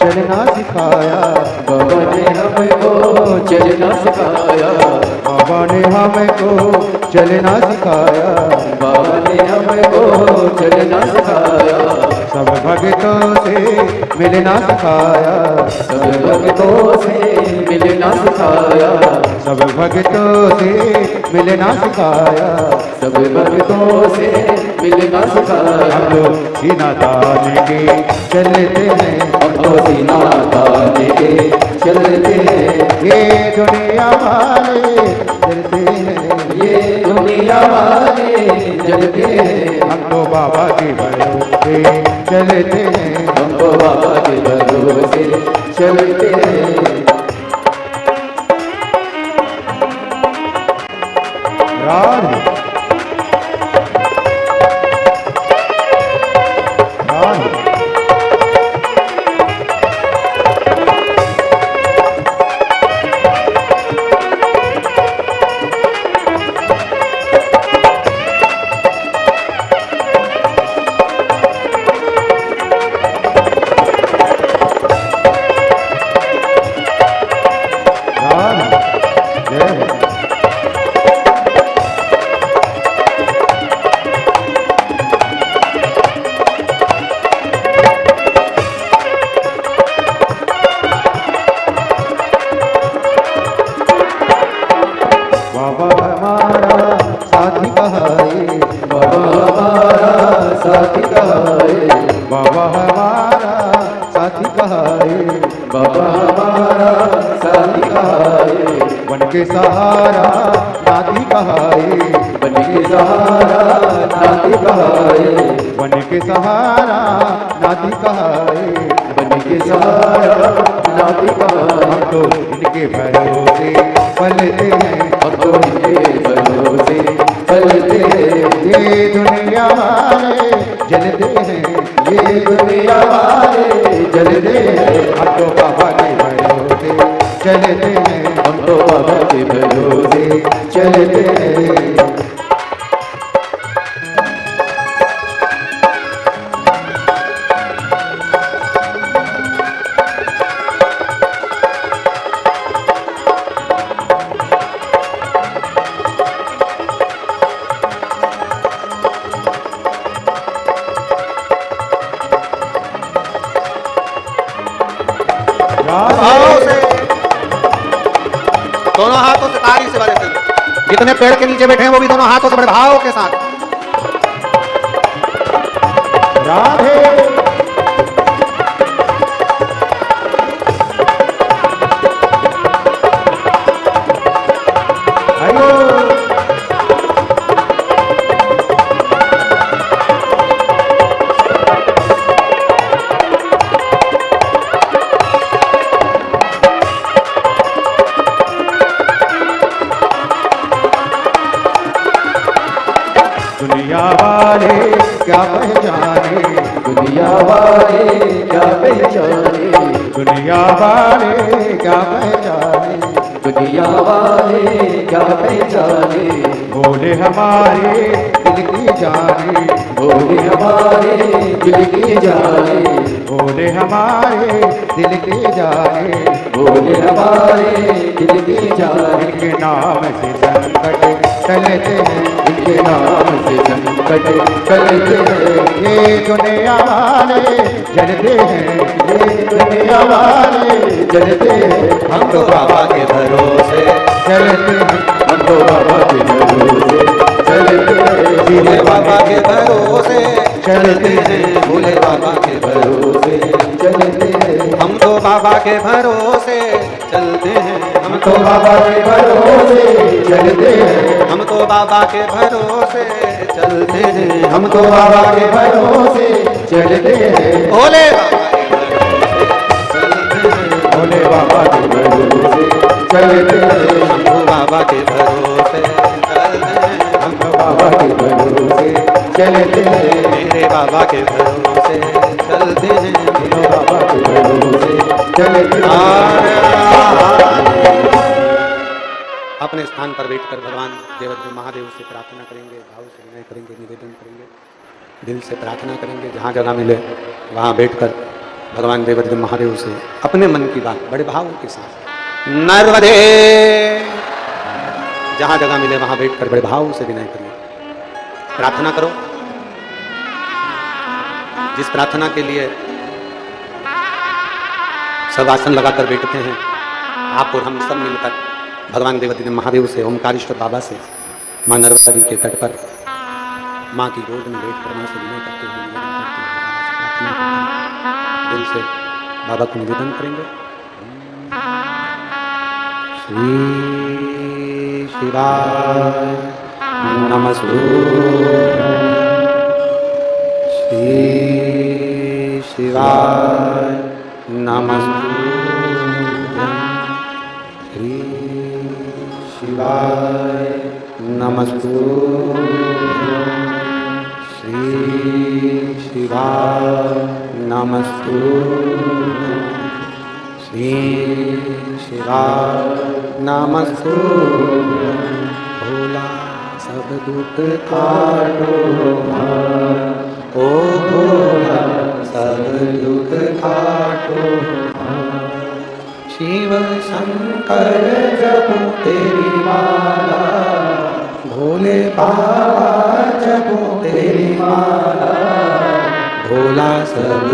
Speaker 2: चलना सिखाया, बाबा ने हमको चलना सिखाया, बाबा ने हमको चलना सिखाया, बाबा ने हमको चलना सिखाया, सब भक्तों से मिलना सिखाया, सब भक्तों से मिलना सिखाया, सब भक्तों से मिलना सिखाया, सब भक्तों से मिलना सिखाया। हम तो सीना तान के चलते हैं, हम तो सीना तान के चलते हैं, ये दुनिया वाले चलते हैं, ये दुनिया वाले चलते हैं, हम तो बाबा के भरोसे चलते हैं, हम तो बाबा के भरोसे चलते हैं। राधे बाबा हमारा साथी कहाए, बाबा हमारा साथी कहाए, बन के सहारा नाती कहाए, बन के सहारा नाती कहाए, बन के सहारा नाती कहाए, बन के सहारा नाती कहाए। हम तो इनके भरोसे पलते हैं, हम तो इनके भरोसे पलते हैं, ये दुनिया वाले जलते हैं, ये दुनिया वाले जलते हैं, हम तो बाबा के भरोसे चलते हैं, हम तो बाबा के भरोसे चलते हैं।
Speaker 1: सारी सेवा देते हुए। जितने पेड़ के नीचे बैठे हैं वो भी दोनों हाथों से बड़े भाव के साथ
Speaker 2: राधे दुनिया वाले क्या पहचाने,
Speaker 3: दुनिया वाले क्या पहचाने,
Speaker 2: दुनिया वाले क्या पहचाने,
Speaker 3: दुनिया वाले क्या पहचाने,
Speaker 2: भोले हमारे दिल की जाने,
Speaker 3: भोले हमारे दिल की जाने,
Speaker 2: भोले हमारे दिल की जाने,
Speaker 3: भोले हमारे दिल की जाने।
Speaker 2: इनके नाम से संकट टलते हैं,
Speaker 3: इनके नाम से संकट टलते हैं।
Speaker 2: ये दुनिया वाले जलते हैं,
Speaker 3: ये दुनिया वाले जलते हैं।
Speaker 1: हम तो बाबा के भरोसे
Speaker 2: जलते हैं,
Speaker 3: हम तो बाबा के भरोसे चलते हैं।
Speaker 1: भोले बाबा के भरोसे
Speaker 2: चलते हैं,
Speaker 1: भोले बाबा के
Speaker 3: भरोसे चलते हैं।
Speaker 1: हम तो बाबा के भरोसे चलते हैं। हम
Speaker 3: तो बाबा के भरोसे चलते हैं।
Speaker 1: हम तो बाबा के भरोसे चलते हैं। हम
Speaker 3: तो बाबा के भरोसे चलते हैं।
Speaker 1: भोले
Speaker 2: भोले बाबा
Speaker 3: के भरोसे चलते हैं।
Speaker 1: हम तो बाबा के भरोसे चलते हैं।
Speaker 3: हम तो बाबा के भरोसे चलते हैं।
Speaker 1: मेरे बाबा के भरोसे चलते हैं।
Speaker 3: तो बाबा के भरोसे चलते हैं।
Speaker 1: अपने स्थान पर बैठकर भगवान देवदेव महादेव से प्रार्थना करेंगे, भाव से विनय करेंगे, निवेदन करेंगे, दिल से प्रार्थना करेंगे। जहाँ जगह मिले वहाँ बैठकर भगवान देवदेव महादेव से अपने मन की बात बड़े भाव के साथ नर्मदे, जहाँ जगह मिले वहाँ बैठकर बड़े भाव से विनय करिए, प्रार्थना करो। जिस प्रार्थना के लिए सब आसन लगाकर बैठते हैं, आप और हम सब मिलकर भगवान देवदेव महादेव से, ओमकारेश्वर बाबा से, माँ नर्मदा जी के तट पर माँ की गोद में बैठकर माँ से विनय करते हुए निवेदन करते हुए प्रार्थना करते हैं। दिल से बाबा को निवेदन करेंगे। श्री शिवाय नमस्तुभ्यं, श्री शिवाय नमस्तुभ्यं, श्री शिवाय नमस्तुभ्यं, श्री शिवाय नमस्तुभ्यं, श्री शिवाय नमस्तुभ्यं। भोला सब दुख काटो ओ भोला सब दुख काटो, शिव शंकर जपो तेरी माला, भोले बाबा जपो तेरी माला, भोला सब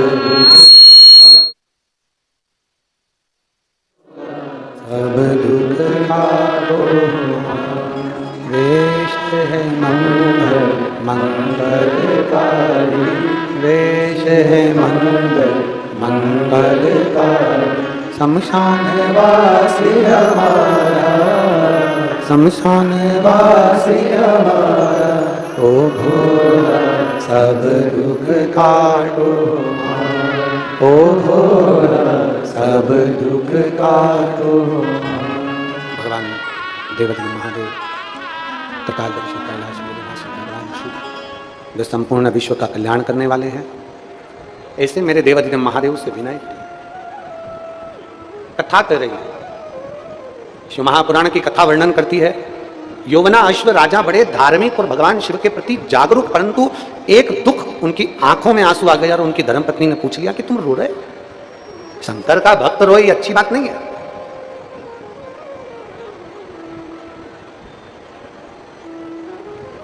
Speaker 1: दुख काटो। वेश है मंगल मंगलकारी, वेश है मंगल मंगलकारी, शमशान वासी हमारा, शमशान वासी हमारा, ओ भोला सब दुख काटो, ओ भोला सब दुख काटो। भगवान देवदेव महादेव त्रिकालदर्शी कैलाश निवासी भगवान शिव जो संपूर्ण विश्व का कल्याण करने वाले हैं, ऐसे मेरे देवदेव महादेव से विनय कथा कर रही है। शिव महापुराण की कथा वर्णन करती है, यौवना अश्व राजा बड़े धार्मिक और भगवान शिव के प्रति जागरूक, परंतु एक दुख, उनकी आंखों में आंसू आ गया और उनकी धर्मपत्नी ने पूछ लिया कि तुम रो रहे? शंकर का भक्त रोए ये अच्छी बात नहीं है।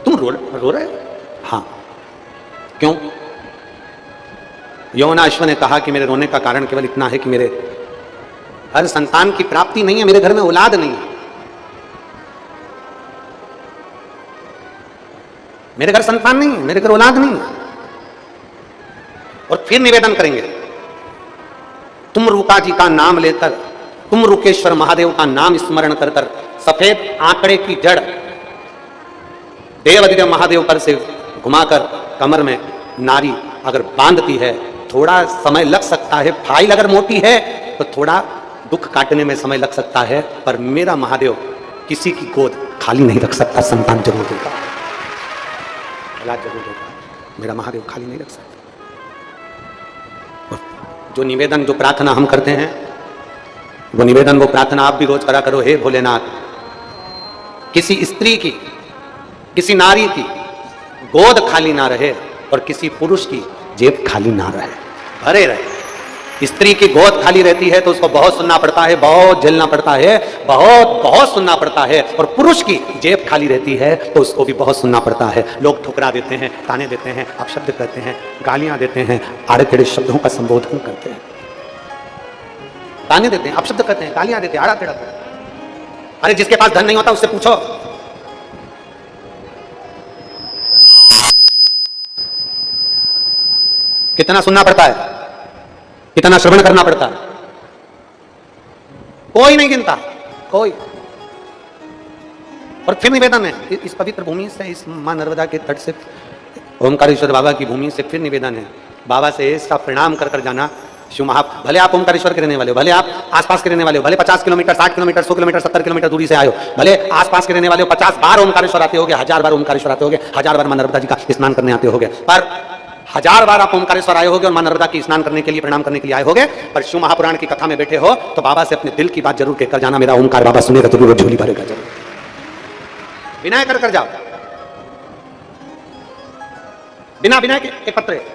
Speaker 1: तुम रो रहे? हाँ। क्यों? यौवना अश्व ने कहा कि मेरे रोने का कारण केवल इतना है कि मेरे हर संतान की प्राप्ति नहीं है, मेरे घर में औलाद नहीं है। मेरे घर संतान नहीं है, मेरे घर औलाद नहीं है। और फिर निवेदन करेंगे, तुम रूपा जी का नाम लेकर, तुम रूकेश्वर महादेव का नाम स्मरण कर कर सफेद आंकड़े की जड़ देवाधिदेव महादेव पर से घुमाकर कमर में नारी अगर बांधती है, थोड़ा समय लग सकता है, फाइल अगर मोटी है तो थोड़ा दुख काटने में समय लग सकता है, पर मेरा महादेव किसी की गोद खाली नहीं रख सकता, संतान जरूर देगा, औलाद जरूर देगा। मेरा महादेव खाली नहीं रख सकता। जो निवेदन, जो प्रार्थना हम करते हैं, वो निवेदन, वो प्रार्थना आप भी रोज करा करो। हे भोलेनाथ, किसी स्त्री की, किसी नारी की गोद खाली ना रहे और किसी पुरुष की जेब खाली ना रहे, भरे रहे। स्त्री की गोद खाली रहती है तो उसको बहुत सुनना पड़ता है, बहुत झेलना पड़ता है, बहुत सुनना पड़ता है। और पुरुष की जेब खाली रहती है तो उसको भी बहुत सुनना पड़ता है। लोग ठुकरा देते हैं, ताने देते हैं, अपशब्द कहते हैं, गालियां देते हैं, आड़े टेढ़े शब्दों का संबोधन करते हैं, ताने देते हैं, अपशब्द कहते हैं, गालियां देते हैं, आड़ा टेढ़ा करते हैं। अरे जिसके पास धन नहीं होता उससे पूछो, कितना सुनना पड़ता है, कितना श्रवण करना पड़ता है, कोई नहीं गिनता, कोई। और फिर निवेदन है, इस पवित्र भूमि से, इस मां नर्मदा के तट से, ओमकारेश्वर बाबा की भूमि से फिर निवेदन है, बाबा से ऐसा प्रणाम कर कर जाना। शिव महा, भले आप ओमकारेश्वर के रहने वाले हो, भले आप आसपास के रहने वाले हो, भले 50 किलोमीटर, 60 किलोमीटर, 100 किलोमीटर, 70 किलोमीटर दूरी से आए हो, भले आसपास के रहने वाले हो, 50 बार ओमकारेश्वर आते होगे, 1000 बार ओमकारेश्वर आते होगे, 1000 बार मां नर्मदा जी का स्नान करने आते होगे, पर 1000 बार आप ओमकारेश्वर आए होगे और मां नर्मदा की स्नान करने के लिए, प्रणाम करने के लिए आए होगे, पर शिव महापुराण की कथा में बैठे हो तो बाबा से अपने दिल की बात जरूर कहकर जाना। मेरा ओमकार बाबा सुनेगा जरूर, झोली भरेगा जरूर, विनय कर कर जाओ, बिना विनय के एक पत्र है।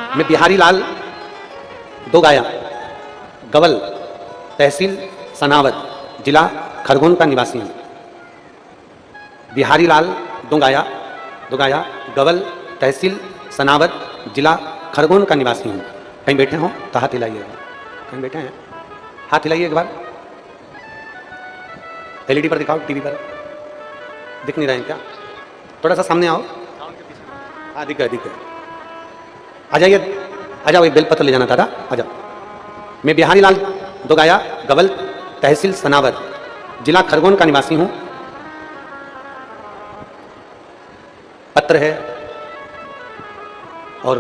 Speaker 1: मैं बिहारी लाल दोगाया, गवल, तहसील सनावद, जिला खरगोन का निवासी हूं। बिहारी लाल दोगाया, गवल, तहसील सनावद, जिला खरगोन का निवासी हूं। कहीं बैठे हो तो हाथ हिलाइए, कहीं बैठे हैं हाथ हिलाइए एक बार, एलईडी पर दिखाओ, टीवी पर दिख नहीं रहे हैं क्या? थोड़ा सा सामने आओ, हाँ दिख है, आ जाइए, आ जाओ, एक बेलपत्र ले जाना था, आ जाओ। मैं बिहारी लाल दोगाया, गवल, तहसील सनावद, जिला खरगोन का निवासी हूं। पत्र है और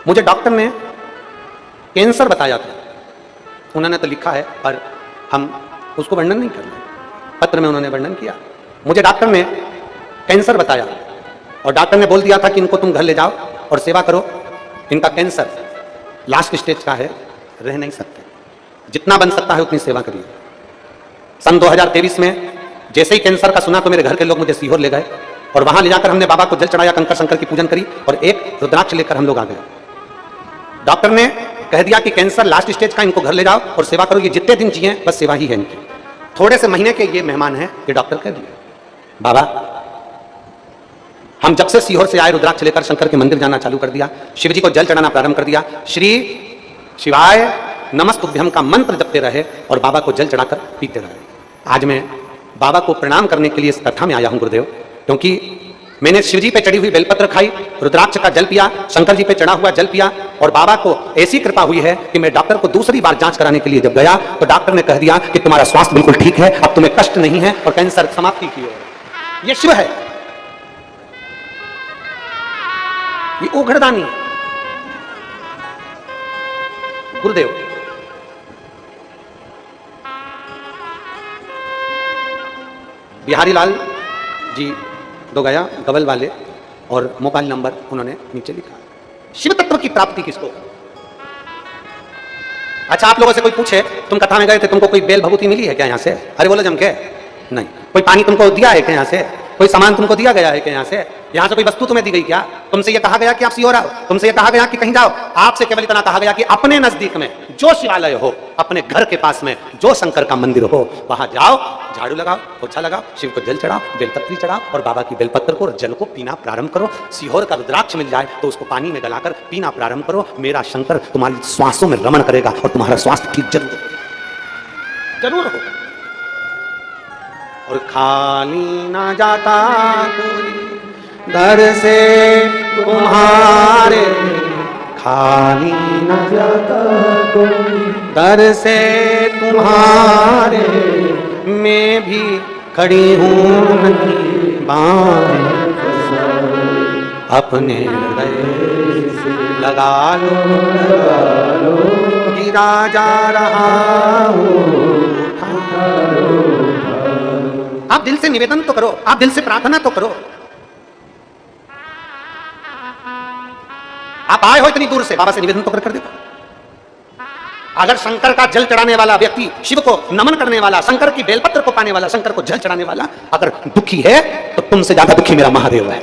Speaker 1: मुझे डॉक्टर ने कैंसर बताया था, उन्होंने तो लिखा है पर हम उसको वर्णन नहीं कर रहे, पत्र में उन्होंने वर्णन किया। मुझे डॉक्टर ने कैंसर बताया और डॉक्टर ने बोल दिया था कि इनको तुम घर ले जाओ और सेवा करो, इनका कैंसर लास्ट स्टेज का है, रह नहीं सकते, जितना बन सकता है उतनी सेवा करिए। सन 2023 में जैसे ही कैंसर का सुना तो मेरे घर के लोग मुझे सीहोर ले गए और वहां ले जाकर हमने बाबा को जल चढ़ाया, कंकर शंकर की पूजन करी और एक रुद्राक्ष लेकर हम लोग आ गए। डॉक्टर ने कह दिया कि कैंसर लास्ट स्टेज का, इनको घर ले जाओ और सेवा करो, ये जितने दिन जिए बस सेवा ही है इनकी। थोड़े से महीने के ये मेहमान हैं, ये डॉक्टर कह दिए। बाबा हम जब से सीहोर से आए, रुद्राक्ष लेकर शंकर के मंदिर जाना चालू कर दिया, शिव जी को जल चढ़ाना प्रारंभ कर दिया, श्री शिवाय नमस्तुभ्यम का मंत्र जपते रहे और बाबा को जल चढ़ाकर पीते रहे। आज मैं बाबा को प्रणाम करने के लिए इस कथा में आया हूं गुरुदेव, क्योंकि मैंने शिव जी पे चढ़ी हुई बेलपत्र खाई, रुद्राक्ष का जल पिया, शंकर जी पे चढ़ा हुआ जल पिया और बाबा को ऐसी कृपा हुई है कि मैं डॉक्टर को दूसरी बार जांच कराने के लिए जब गया तो डॉक्टर ने कह दिया कि तुम्हारा स्वास्थ्य बिल्कुल ठीक है, अब तुम्हें कष्ट नहीं है और कैंसर समाप्ति की ओर। ये शिव है, ये ओघड़दानी गुरुदेव। बिहारी लाल जी दोगाया, गवल वाले, और मोबाइल नंबर उन्होंने नीचे लिखा। शिव तत्व की प्राप्ति किसको? अच्छा, आप लोगों से कोई पूछे तुम कथा में गए थे, तुमको कोई बेल भभूति मिली है क्या यहाँ से? अरे बोलो जम के नहीं। कोई पानी तुमको दिया है क्या यहाँ से? कोई सामान तुमको दिया गया है कि यहाँ से कोई वस्तु तुम्हें दी गई क्या? तुमसे ये कहा गया कि आप सिहोर आओ, तुमसे ये कहा गया कि कहीं जाओ? आपसे केवल इतना कहा गया कि अपने नजदीक में जो शिवालय हो, अपने घर के पास में जो शंकर का मंदिर हो, वहां जाओ, झाड़ू लगाओ, पोछा लगाओ, शिव को जल चढ़ाओ, बेलपत्री चढ़ाओ और बाबा की बेलपत्र को और जल को पीना प्रारंभ करो। सिहोर का रुद्राक्ष मिल जाए तो उसको पानी में गलाकर पीना प्रारंभ करो। मेरा शंकर तुम्हारी श्वासों में रमण करेगा और तुम्हारा स्वास्थ्य ठीक जरूर हो। और खाली ना जाता कोई दर से तुम्हारे, खाली ना जाता कोई दर से तुम्हारे, मैं भी खड़ी हूँ नंगी बाहें, अपने हृदय से लगा लो, गिरा जा रहा हूँ। आप दिल से निवेदन तो करो, आप दिल से प्रार्थना तो करो। आप आए हो इतनी दूर से, बाबा से निवेदन तो कर देखो। अगर शंकर का जल चढ़ाने वाला व्यक्ति, शिव को नमन करने वाला, शंकर की बेलपत्र को पाने वाला, शंकर को जल चढ़ाने वाला अगर दुखी है तो तुमसे ज्यादा दुखी मेरा महादेव है।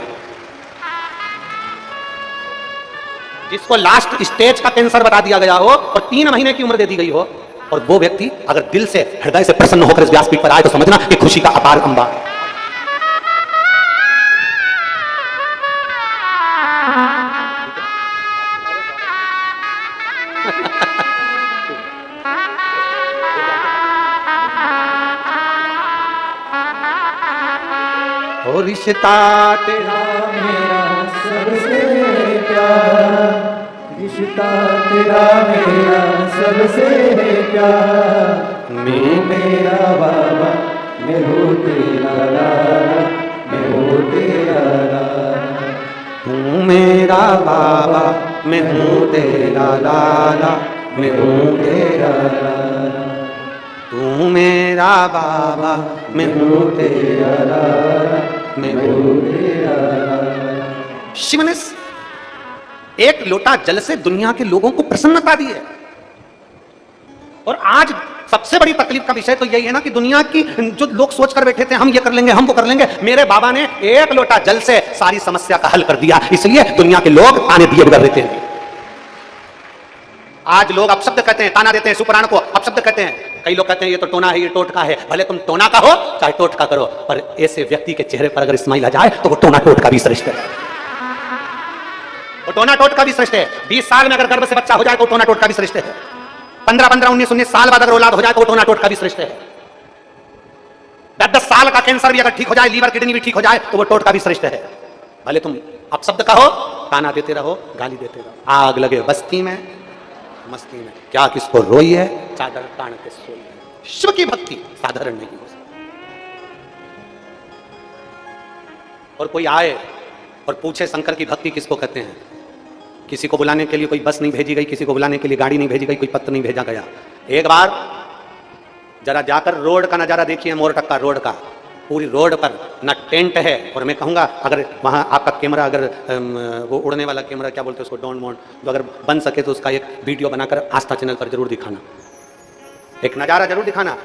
Speaker 1: जिसको लास्ट स्टेज का कैंसर बता दिया गया हो और 3 महीने की उम्र दे दी गई हो, और वो व्यक्ति अगर दिल से, हृदय से प्रसन्न होकर इस व्यासपीठ पर आए तो समझना कि खुशी का अपार अंबार। और रिश्ता तेरा
Speaker 2: मेरा सबसे प्यारा, रिश्ता तेरा मेरा सबसे प्यारा, मैं मेरा बाबा, मैं हूँ तेरा लाला, मैं हूँ तेरा लाला।
Speaker 1: तू मेरा बाबा, मैं हूँ तेरा लाला, मैं हूँ तेरा लाला। तू मेरा बाबा, मैं हूँ तेरा लाला, मैं हूँ तेरा लाला। शिव ने एक लोटा जल से दुनिया के लोगों को प्रसन्नता दी है। और आज सबसे बड़ी तकलीफ का विषय तो यही है ना कि दुनिया की जो लोग सोच कर बैठे थे हम ये कर लेंगे, हम वो कर लेंगे, मेरे बाबा ने एक लोटा जल से सारी समस्या का हल कर दिया। इसलिए दुनिया के लोग ताने दिए बिगड़ देते हैं। आज लोग अपशब्द कहते हैं, ताना देते हैं, सुपुराण को अपशब्द कहते हैं। कई लोग कहते हैं ये तो टोना है, ये टोटका है। भले तुम टोना का हो चाहे टोटका करो, पर ऐसे व्यक्ति के चेहरे पर अगर स्माइल आ जाए तो वो टोना टोटका भी श्रेष्ठ है। वो टोना टोटका भी श्रेष्ठ है। 20 साल में अगर गर्भ से बच्चा हो जाए तो टोना टोटका भी श्रेष्ठ है। 15-15, 19-19 साल बाद अगर औलाद हो जाए तो टोना टोटका भी श्रेष्ठ है। 10-10 साल का कैंसर भी अगर ठीक हो जाए, लीवर किडनी भी ठीक हो जाए तो वो टोटका भी श्रेष्ठ है। भले तुम अपशब्द कहो, ताना देते रहो, गाली देते रहो। आग लगे बस्ती में, मस्ती में, क्या किसको रोई है, चादर तान के सोई है। शिव की भक्ति साधारण नहीं हो सकती। और कोई आए और पूछे शंकर की भक्ति किसको कहते हैं, किसी को बुलाने के लिए कोई बस नहीं भेजी गई, किसी को बुलाने के लिए गाड़ी नहीं भेजी गई, कोई पत्र नहीं भेजा गया। एक बार जरा जाकर रोड का नजारा देखिए, मोरटक्का रोड का। पूरी रोड पर न टेंट है, और मैं कहूँगा अगर वहाँ आपका कैमरा, अगर वो उड़ने वाला कैमरा क्या बोलते हैं उसको, ड्रोन मोड, तो अगर बन सके तो उसका एक वीडियो बनाकर आस्था चैनल पर जरूर दिखाना, एक नज़ारा जरूर दिखाना।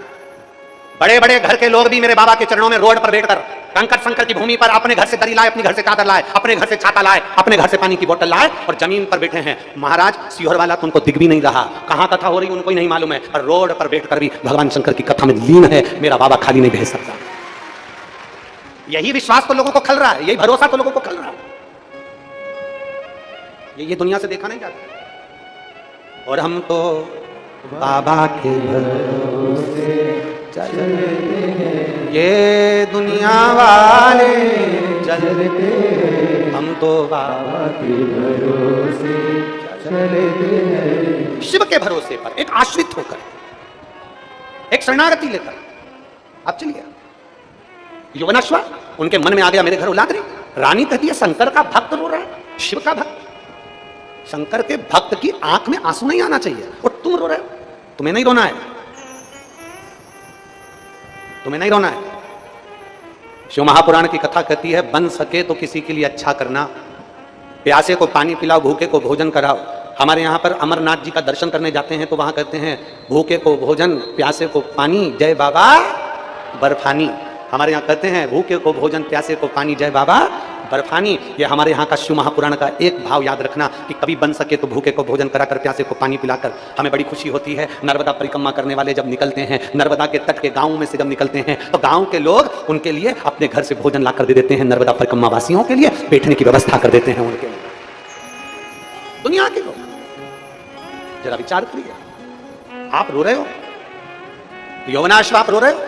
Speaker 1: बड़े बड़े घर के लोग भी मेरे बाबा के चरणों में रोड पर बैठकर, कंकड़ शंकर की भूमि पर अपने घर से दरी लाए, अपने घर से चादर लाए, अपने घर से छाता लाए, अपने घर से पानी की बोतल लाए और जमीन पर बैठे हैं। महाराज सिहोर वाला तो उनको दिख भी नहीं रहा, कहाँ कथा हो रही उनको ही नहीं मालूम है, पर रोड पर बैठकर भी भगवान शंकर की कथा में लीन है। मेरा बाबा खाली नहीं भेज सकता। यही विश्वास तो लोगों को खल रहा है, यही भरोसा तो लोगों को खल रहा है। ये दुनिया से देखा नहीं जाता। और हम तो बाबा के भरोसे चलते हैं, ये दुनिया वाले चलते हैं, हम तो बाबा के भरोसे चलते हैं। शिव के भरोसे पर एक आश्रित होकर, एक शरणागति लेकर आप चलिए। यौवनाश्वा उनके मन में आ गया, मेरे घर औलाद नहीं। रानी कहती है शंकर का भक्त रो रहा है, शिव का भक्त। शंकर के भक्त की आंख में आंसू नहीं आना चाहिए, और तुम रो रहे हो। तुम्हें नहीं रोना है, तुम्हें नहीं रोना है। शिव महापुराण की कथा कहती है, बन सके तो किसी के लिए अच्छा करना, प्यासे को पानी पिलाओ, भूखे को भोजन कराओ। हमारे यहाँ पर अमरनाथ जी का दर्शन करने जाते हैं तो वहां कहते हैं भूखे को भोजन, प्यासे को पानी, जय बाबा बर्फानी। हमारे यहाँ कहते हैं भूखे को भोजन, प्यासे को पानी, जय बाबा बर्फानी। ये हमारे यहाँ का शिव महापुराण का एक भाव याद रखना कि कभी बन सके तो भूखे को भोजन कराकर, प्यासे को पानी पिलाकर हमें बड़ी खुशी होती है। नर्मदा परिक्रमा करने वाले जब निकलते हैं, नर्मदा के तट के गाँव में से जब निकलते हैं, तो गाँव के लोग उनके लिए अपने घर से भोजन ला कर दे देते हैं। नर्मदा परिक्रमा वासियों के लिए बैठने की व्यवस्था कर देते हैं उनके लिए। दुनिया के लोग जरा विचार करिए, आप रो रहे हो, यौवनाश आप रो रहे हो,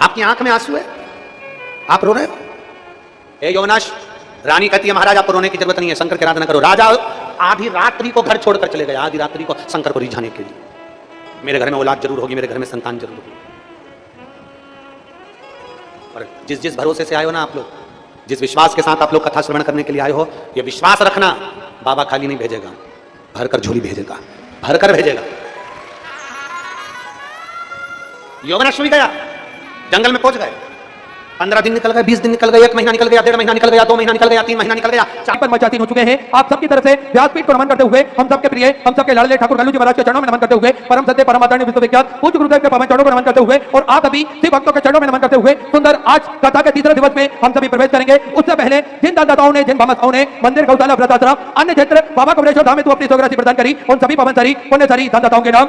Speaker 1: आपकी आंख में आंसू है, आप रो रहे हो। ए यौवनाश, रानी कहती है महाराज आपको रोने की जरूरत नहीं है, शंकर की आराधना करो। राजा आधी रात्रि को घर छोड़कर चले गए, आधी रात्रि को शंकर को रिझाने के लिए। मेरे घर में औलाद जरूर होगी, मेरे घर में संतान जरूर होगी। और जिस जिस भरोसे से आए हो ना आप लोग, जिस विश्वास के साथ आप लोग कथा श्रवण करने के लिए आए हो, यह विश्वास रखना बाबा खाली नहीं भेजेगा, भरकर झोली भेजेगा, भरकर भेजेगा। यौवनाश भी गया, जंगल में पहुंच गए, 15 दिन निकल गए, 20 दिन निकल गए, 1 महीना निकल गया, 1.5 महीना निकल गया, 2 महीना निकल गया, 3 महीना निकल गया, 4
Speaker 4: पर मचातीन हो चुके हैं। आप सबकी तरफ से व्यासपीठ को नमन करते हुए, हम सबके प्रिय, हम सबके लाडले ठाकुर गल्लू जी महाराज के चरणों में नमन करते हुए, परम सत्य परम आदरणीय विश्वविख्यात पूज्य गुरुदेव के पावन चरणों को नमन करते हुए और आप सभी शिव भक्तों के चरणों में नमन करते हुए सुंदर आज कथा के तीसरे दिवस में हम सभी प्रवेश करेंगे। उससे पहले जिन दाताओं ने, जिन भामाताओं ने मंदिर, गौशाला, वृद्धाश्रम, अन्य क्षेत्र बाबा कमलेश्वर धाम में तू अपनी सौगात प्रदान करी, उन सभी पावन सरी पुण्य सरी दाताओं के नाम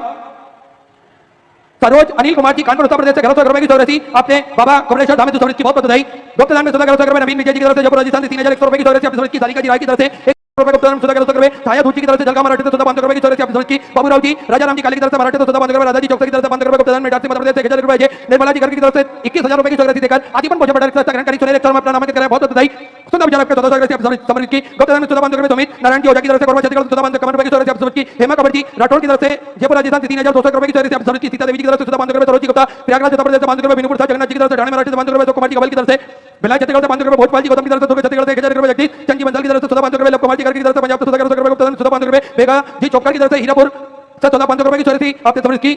Speaker 4: सरोज अनिल कुमार जी, कानपुर उत्तर प्रदेश से 1100 रुपए की सौगात आपने बाबा कमलेश्वर धाम में की बहुत बहुत बधाई। डॉक्टर दान में 1100 रुपए, नवीन विजय जी की तरफ से जयपुर राजस्थान से 3100 रुपए की सौगात आपने की, सारिका जी राय की तरफ से रुपए को सुधा रुपए, छाया दूची की तरफ से जलगा मराठी से 500 रुपए की सौगात आपने की, बाबूराव जी राजाराम जी काली की तरफ से मराठी से 500 रुपए, राजा जी चौक की तरफ से 500 रुपए को प्रदान में मध्य प्रदेश से 1000 रुपए, निर्मला जी घर की तरफ से 21000 रुपए की सौगात देकर आजीवन भोजन बड़ा ग्रहण करी, सुनहरे अक्षर में अपना नामांकित कराया, बहुत बहुत बधाई। सुंदर विचार आपके 1400 रुपए आपने समर्पित की। डॉक्टर दान में 500 रुपए सुमित नारायण जी ओझा की तरफ से कोरमा छत्तीसगढ़ 500 रुपए की सौगात आपने समर्पित की। हेमा कबर जी राठौर की तरफ से जयपुर राजस्थान से 3200 रुपए की सौगात आपने समर्पित की। सीता देवी जी की तरफ से 500 रुपए, सरोज जी गुप्ता प्रयागराज उत्तर प्रदेश से 500 रुपए, बिनुपुर साहब जगन्नाथ जी की तरफ से ठाणे मराठी से 500 रुपए, कुमार जी कवल की तरफ से भिलाई छत्तीसगढ़ से 500 रुपए, भोजपाल जी गौतम की तरफ से दुर्ग छत्तीसगढ़ से 1000 रुपए, जगदीश चंद जी बंसल की तरफ से 500 रुपए, लव कुमार जी घर की तरफ से पंजाब से 500 रुपए, 500 रुपए, बेगा जी चौकर की तरफ से हीरापुर से 500 रुपए की सौगात आपने समर्पित की।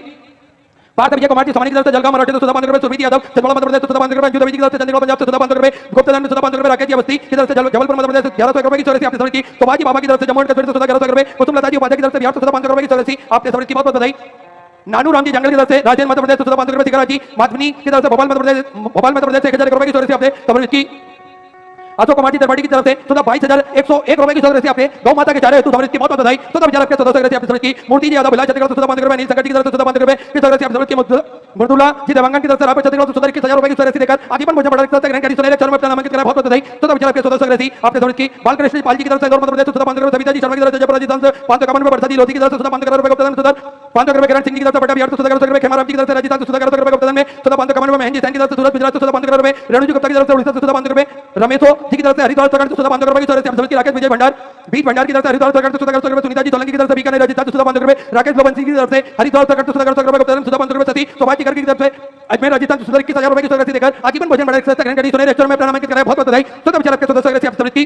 Speaker 4: पार्थ विजय कुमार जी सोमानी की तरफ से जलगांव मराठी से 500 रुपए, सुरभि यादव छतवाड़ा मध्य प्रदेश से 500 रुपए, जुदा जी की तरफ से चंडीगढ़ पंजाब से 500 रुपए, गुप्ता दान में 500 रुपए, राकेश जी अवस्थी की तरफ से जबलपुर मध्य प्रदेश से 1100 रुपए की सौगात आपने समर्पित की। सुभाष जी बाबा की तरफ से जम्मू एंड कश्मीर से 1100 रुपए, कुसुम लता जी उपाध्याय की तरफ से बिहार से 500 रुपए की सौगात आपने समर्पित की, बहुत बहुत बधाई। नानू राम जी जंगल की तरफ से राजस्थान मध्य प्रदेश से 500 रुपए, दिगरा जी माधवनी की तरफ से भोपाल मध्य प्रदेश से 1000 रुपए की सौगात आपने समर्पित की। अशोक कुमार जी दरबाड़ी की तरफ से 22,101 रुपए की सौगात आपने गौ माता के चारे हेतु समर्पित की, बहुत बहुत बधाई। तो विचार आपके 1400 आपने समर्पित की। मूर्ति जी यादव भिलाई छत्तीसगढ़ से 500 रुपए, नील संकट की तरफ से 500 रुपए की सौगात आपने समर्पित की। मुर्दुला जी देवांगन की तरफ से रायपुर छत्तीसगढ़ से 1000 रुपए की सौगात देकर आजीवन भोजन बड़ा ग्रहण करी, सुनहरे अक्षर में अपना नामांकित कराया, बहुत बहुत बधाई। तो विचार आपके 1400 आपने समर्पित की। बालकृष्ण पाल जी की तरफ से मध्य प्रदेश से 500 रुपए, सविता जी शर्मा की तरफ से जयपुर राजस्थान से 551 रुपए, बरसा जी लोधी की तरफ से 500 रुपए, गुप्ता दान में 500 रुपए, किरण सिंह जी की तरफ से पटा बिहार से 1100 रुपए, खेमाराम जी की तरफ से राजस्थान से 1100 रुपए, गुप्ता दान में 551 रुपए, महेंद्र सैन की तरफ से सूरत गुजरात से 500 रुपए, रेणु जी गुप्ता की तरफ से उड़ीसा से 500 रुपए, रमेशो जी की तरफ से हरिद्वार से 500 रुपए की सौगात आपने समर्पित की। राकेश विजय भंडार बीज भंडार की तरफ से हरिद्वार से 500 रुपए, सुनीता जी सोलंकी की तरफ से बीकानेर राजस्थान से 500 रुपए, राकेश बंसी की तरफ से हरिद्वार से 500 रुपए, गुप्ता दान में 500 रुपए, सती सुभाष जी की तरफ से अजमेर राजस्थान से 21,000 रुपए की सौगात देकर आजीवन भोजन बड़ा ग्रहण करी, सुनहरे अक्षर में अपना नामांकित कराया, बहुत बहुत बधाई। तो विचार आपके 1400 आपने समर्पित की।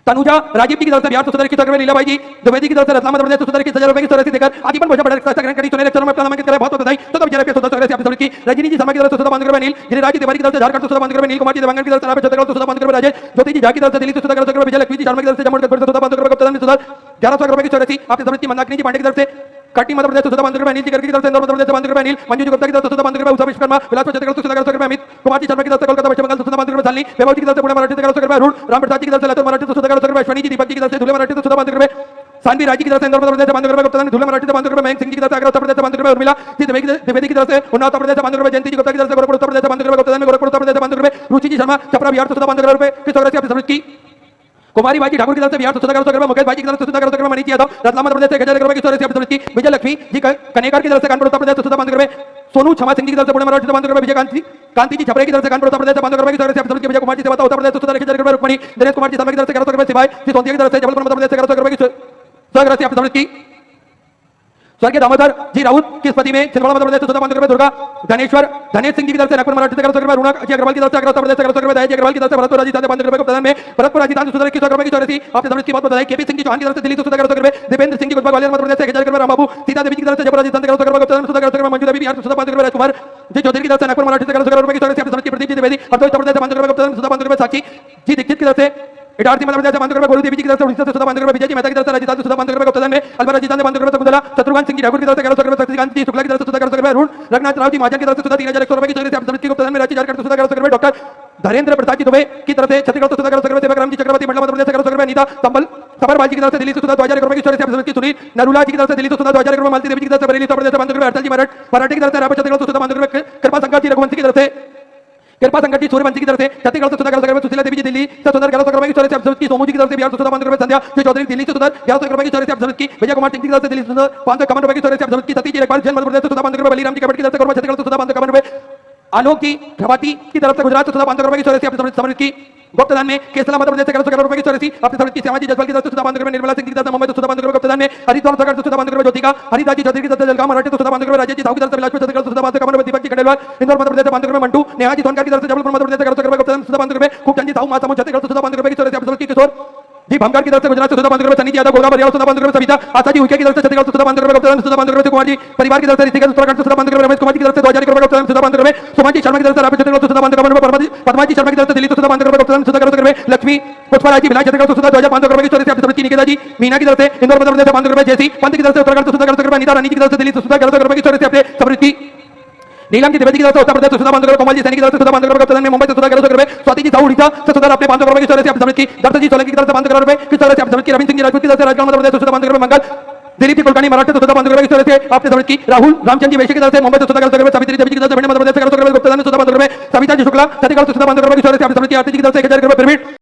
Speaker 4: तनुजा राजीव जी की तरफ से बिहार से 21,000 रुपए, लीलाबाई जी द्विवेदी की तरफ से रतलाम मध्य प्रदेश से 21,000 रुपए की सौगात देकर आजीवन भोजन बड़ा ग्रहण करी, सुनहरे अक्षर में अपना नामांकित कराया, बहुत बहुत बधाई। तो विचार आपके 1400 आपने समर्पित की। रजनी जी शर्मा की तरफ से 500 रुपए, नील गिरिराज जी तिवारी की तरफ से झारखंड से 500 रुपए, नील कुमार जी देवांगन की तरफ से रायपुर छत्तीसगढ़ से 500 रुपए, राजेश ज्योति जी झा की तरफ से दिल्ली से 1100 रुपए, विजय लक्ष्मी जी शर्मा की तरफ से जम्मू एंड कश्मीर से 500 रुपए, गुप्ता दान में 1100 रुपए की सौगात आपने समर्पित की। मंदाकिनी जी पांडे की तरफ से कटी मध्य प्रदेश से 500 रुपए, नील जी की तरफ से इंदौर मध्य प्रदेश से 500 रुपए, नील मंजू जी गुप्ता की तरफ से 500 रुपए, उषा विश्वकर्मा बिलासपुर छत्तीसगढ़ से 1100 रुपए, अमित कुमार जी शर्मा की तरफ से कोलकाता पश्चिम बंगाल से 500 रुपए, सालनी वैभव जी की तरफ से पुणे मराठी से 1100 रुपए, अरुण राम प्रसाद जी की तरफ से लातूर मराठी से 1100 रुपए, अश्वनी जी दीपक जी की तरफ से धुले मराठी से 500 रुपए, सानवी राय जी की तरफ से इंदौर मध्य प्रदेश से 500 रुपए, गुप्ता दान धुले मराठी से 500 रुपए, मयंक सिंह जी की तरफ से आगरा उत्तर प्रदेश से 500 रुपए, उर्मिला जी द्विवेदी की तरफ से उन्नाव उत्तर प्रदेश से 500 रुपए, जयंती जी गुप्ता की तरफ से गोरखपुर उत्तर प्रदेश से 500 रुपए, गुप्ता दान में गोरखपुर उत्तर प्रदेश से 500 रुपए, रुचि जी शर्मा छपरा बिहार से 500 रुपए की सौगात आपने समर्पित की। कुमारी बाजी ठाकुर की तरफ से बिहार से 1100 रुपए, मुकेश भाई की तरफ से 1100 रुपए, मनीष यादव रतलाम मध्य प्रदेश से 1000 रुपए की सौगात आपने समर्पित की। विजय लक्ष्मी जी कनेकर की तरफ से कानपुर उत्तर प्रदेश से 500 रुपए, सोनू क्षमा सिंह जी की तरफ से पुणे मराठी से 500 रुपए, विजय कांति जी छपरे की तरफ से कानपुर उत्तर प्रदेश से 500 रुपए की सौगात आपने समर्पित की। विजय कुमार जी सेवा उत्तर प्रदेश से 1000 रुपए, रुक्मणी दिनेश कुमार जी शर्मा की तरफ से 1100 रुपए, सिवाय जी सोंतिया की तरफ से जबलपुर मध्य प्रदेश से 1100 रुपए की सौगात आपने समर्पित की। स्वर्गीय दामोदर जी राउत की स्मृति में छिंदवाड़ा मध्य प्रदेश से 500 रुपए, दुर्गा धनेश्वर धनेश सिंह जी की तरफ से नागपुर मराठी से 1100 रुपए, रुणा जी अग्रवाल की तरफ से आगरा उत्तर प्रदेश से 1100 रुपए, दया जी अग्रवाल की तरफ से भरतपुर राजस्थान से 500 रुपए, गुप्ता दान में भरतपुर राजस्थान से 21,000 रुपए की सौगात आपने समर्पित की, बहुत बधाई। केपी सिंह जी चौहान की तरफ से दिल्ली से 1100 रुपए, दीपेंद्र सिंह जी गुजबाग ग्वालियर मध्य प्रदेश से 1000 रुपए, राम बाबू सीता देवी की तरफ से जयपुर राजस्थान से 1100 रुपए, गुप्ता दान में 1100 रुपए, मंजू देवी बिहार से 500 रुपए, राजकुमार जी चौधरी की तरफ से नागपुर मराठी से 1100 रुपए की सौगात आपने समर्पित की। प्रदीप जी द्विवेदी हरदोई उत्तर प्रदेश से 500 रुपए, गुप्ता दान में 500 रुपए, साक्षी जी दीक्षित की तरफ से इटारसी मध्य प्रदेश से बांधवगढ़ में गोलू देवी जी की तरफ से उड़ीसा से सुधा बांधवगढ़ में विजय जी मेहता की तरफ से राजस्थान से सुधा बांधवगढ़ में गुप्तधन में अलवर राजस्थान से बांधवगढ़ में शकुंतला शत्रुघ्न सिंह जी ठाकुर की तरफ से 1100 शक्तिकांत जी शुक्ला की तरफ से सुधा 1100 अरुण रघुनाथ राव जी महाजन की तरफ से सुधा 3100 रुपए की चोरी से आप समिति गुप्तधन में राज्य झारखंड से सुधा 1100 डॉक्टर धैर्येंद्र प्रसाद जी दुबे की तरफ से छत्तीसगढ़ से सुधा 1100 सेवक जी चक्रवर्ती मंडल मध्य प्रदेश से 1100 नीता संबल सफरवाल जी की तरफ से दिल्ली से सुधा 2000 रुपए की चोरी से आप समिति सुनील नरूला जी की तरफ से दिल्ली से सुधा 2000 रुपए मालती देवी जी की तरफ से बरेली उत्तर प्रदेश से बांधवगढ़ में हड़ताल जी मराठे की तरफ से रायपुर छत्तीसगढ़ से सुधा बांधवगढ़ में कृपा शंकर जी रघुवंशी की तरफ से कृपा संकट जी सूर्यवंशी की तरफ से छत्तीसगढ़ से सुधा 1100 सुशीला देवी जी दिल्ली से सुधा 1100 रुपए की चोरी से आप की सोमू जी की तरफ से बिहार से सुधा बांधवगढ़ में संध्या जो चौधरी दिल्ली से सुधा 1100 रुपए की चोरी से आप की विजय कुमार सिंह की तरफ से दिल्ली से सुधा 551 रुपए की चोरी से आप की सतीश जी रेखपाल जैन मध्य प्रदेश से सुधा बांधवगढ़ में बलीराम जी कपट की तरफ से कोरबा छत्तीसगढ़ से सुधा 551 रुपए आलोक जी खवाती की तरफ से गुजरात से सुधा 500 रुपए की चोरी से अपने समृद्ध की गुप्तदान में केसला मध्य प्रदेश से 1100 रुपए की चोरी से अपने समृद्ध की सेवाजी जसपाल की तरफ से सुधा बांधवगढ़ में निर्मला सिंह की तरफ से मुंबई से सुधा बांधवगढ़ में गुप्तदान में हरिद्वार से सुधा बांधवगढ़ में ज्योतिका हरिदास जी चौधरी की तरफ से जलगांव मराठी से सुधा बांधवगढ़ में राजेश जी साहू की तरफ से बिलासपुर छत्तीसगढ़ से सुधा बांधवगढ़ में दीपक जी खंडेलवाल इंदौर मध्य प्रदेश से बांधवगढ़ में मंटू नेहा जी सोनकर की तरफ से जबलपुर मध्य प्रदेश से 1100 रुपए गुप्तदान सुधा बांधवगढ़ में खूबचंद जी साहू महासमुंद छत्तीसगढ़ से सुधा बांधवगढ़ की चोरी से अपने किशोर जी भमकर की तरफ से गुजरात से सुधा बांधवगढ़ में सनी जी यादव गोगा बरियाल सुधा बांधवगढ़ में सविता आशा जी हुइके की तरफ से छत्तीसगढ़ से सुधा बांधवगढ़ में गुप्तदान सुधा बांधवगढ़ में कुमार जी परिवार की तरफ से ऋषिकेश उत्तराखंड से सुधा बांधवगढ़ में रमेश कुमार जी की तरफ से 2000 रुपए गुप्तदान सुधा बांधवगढ़ में सुमन जी शर्मा की तरफ से रायपुर छत्तीसगढ़ से सुधा बांधवगढ़ में पद्मा जी शर्मा की तरफ से दिल्ली से सुधा बांधवगढ़ में गुप्तदान सुधा 1100 में लक्ष्मी पुष्पराज जी भिलाई छत्तीसगढ़ से सुधा 2500 रुपए की चोरी से आप समृद्धि निकेता जी मीना की तरफ से इंदौर मध्य प्रदेश से बांधवगढ़ में जैसी पंत की तरफ से उत्तराखंड से सुधा 1100 रुपए नीता रानी की तरफ से दिल्ली से सुधा 1100 रुपए की चोरी से अपने समृद्धि नीलम जी द्विवेदी की तरफ से उत्तर प्रदेश से सुधा बांधवगढ़ कोमल जी सैनी की तरफ से सुधा बांधवगढ़ गुप्तदान में मुंबई से सुधा 1100 रुपए स्वाति जी साहू उड़ीसा से सुधा अपने 500 रुपए की चोरी से आप समृद्धि दत्त जी सोलंकी की तरफ से 500 रुपए की चोरी से आप समृद्धि रविंद्र सिंह जी राजपूत की तरफ से राजस्थान मध्य प्रदेश से सुधा बांधवगढ़ में मंगल दिलीप जी कुलकर्णी मराठा से सुधा बांधवगढ़ की चोरी से आपने समृद्धि की राहुल रामचंद्र जी वैश्य की तरफ से मुंबई से सुधा 1100 रुपए सावित्री देवी जी की तरफ से मध्य प्रदेश से 1100 रुपए गुप्तदान में सुधा बांधवगढ़ में सविता जी शुक्ला छत्तीसगढ़ से सुधा बांधवगढ़ की चोरी से आप समृद्धि आरती जी की तरफ से 1000 रुपए पिरामिड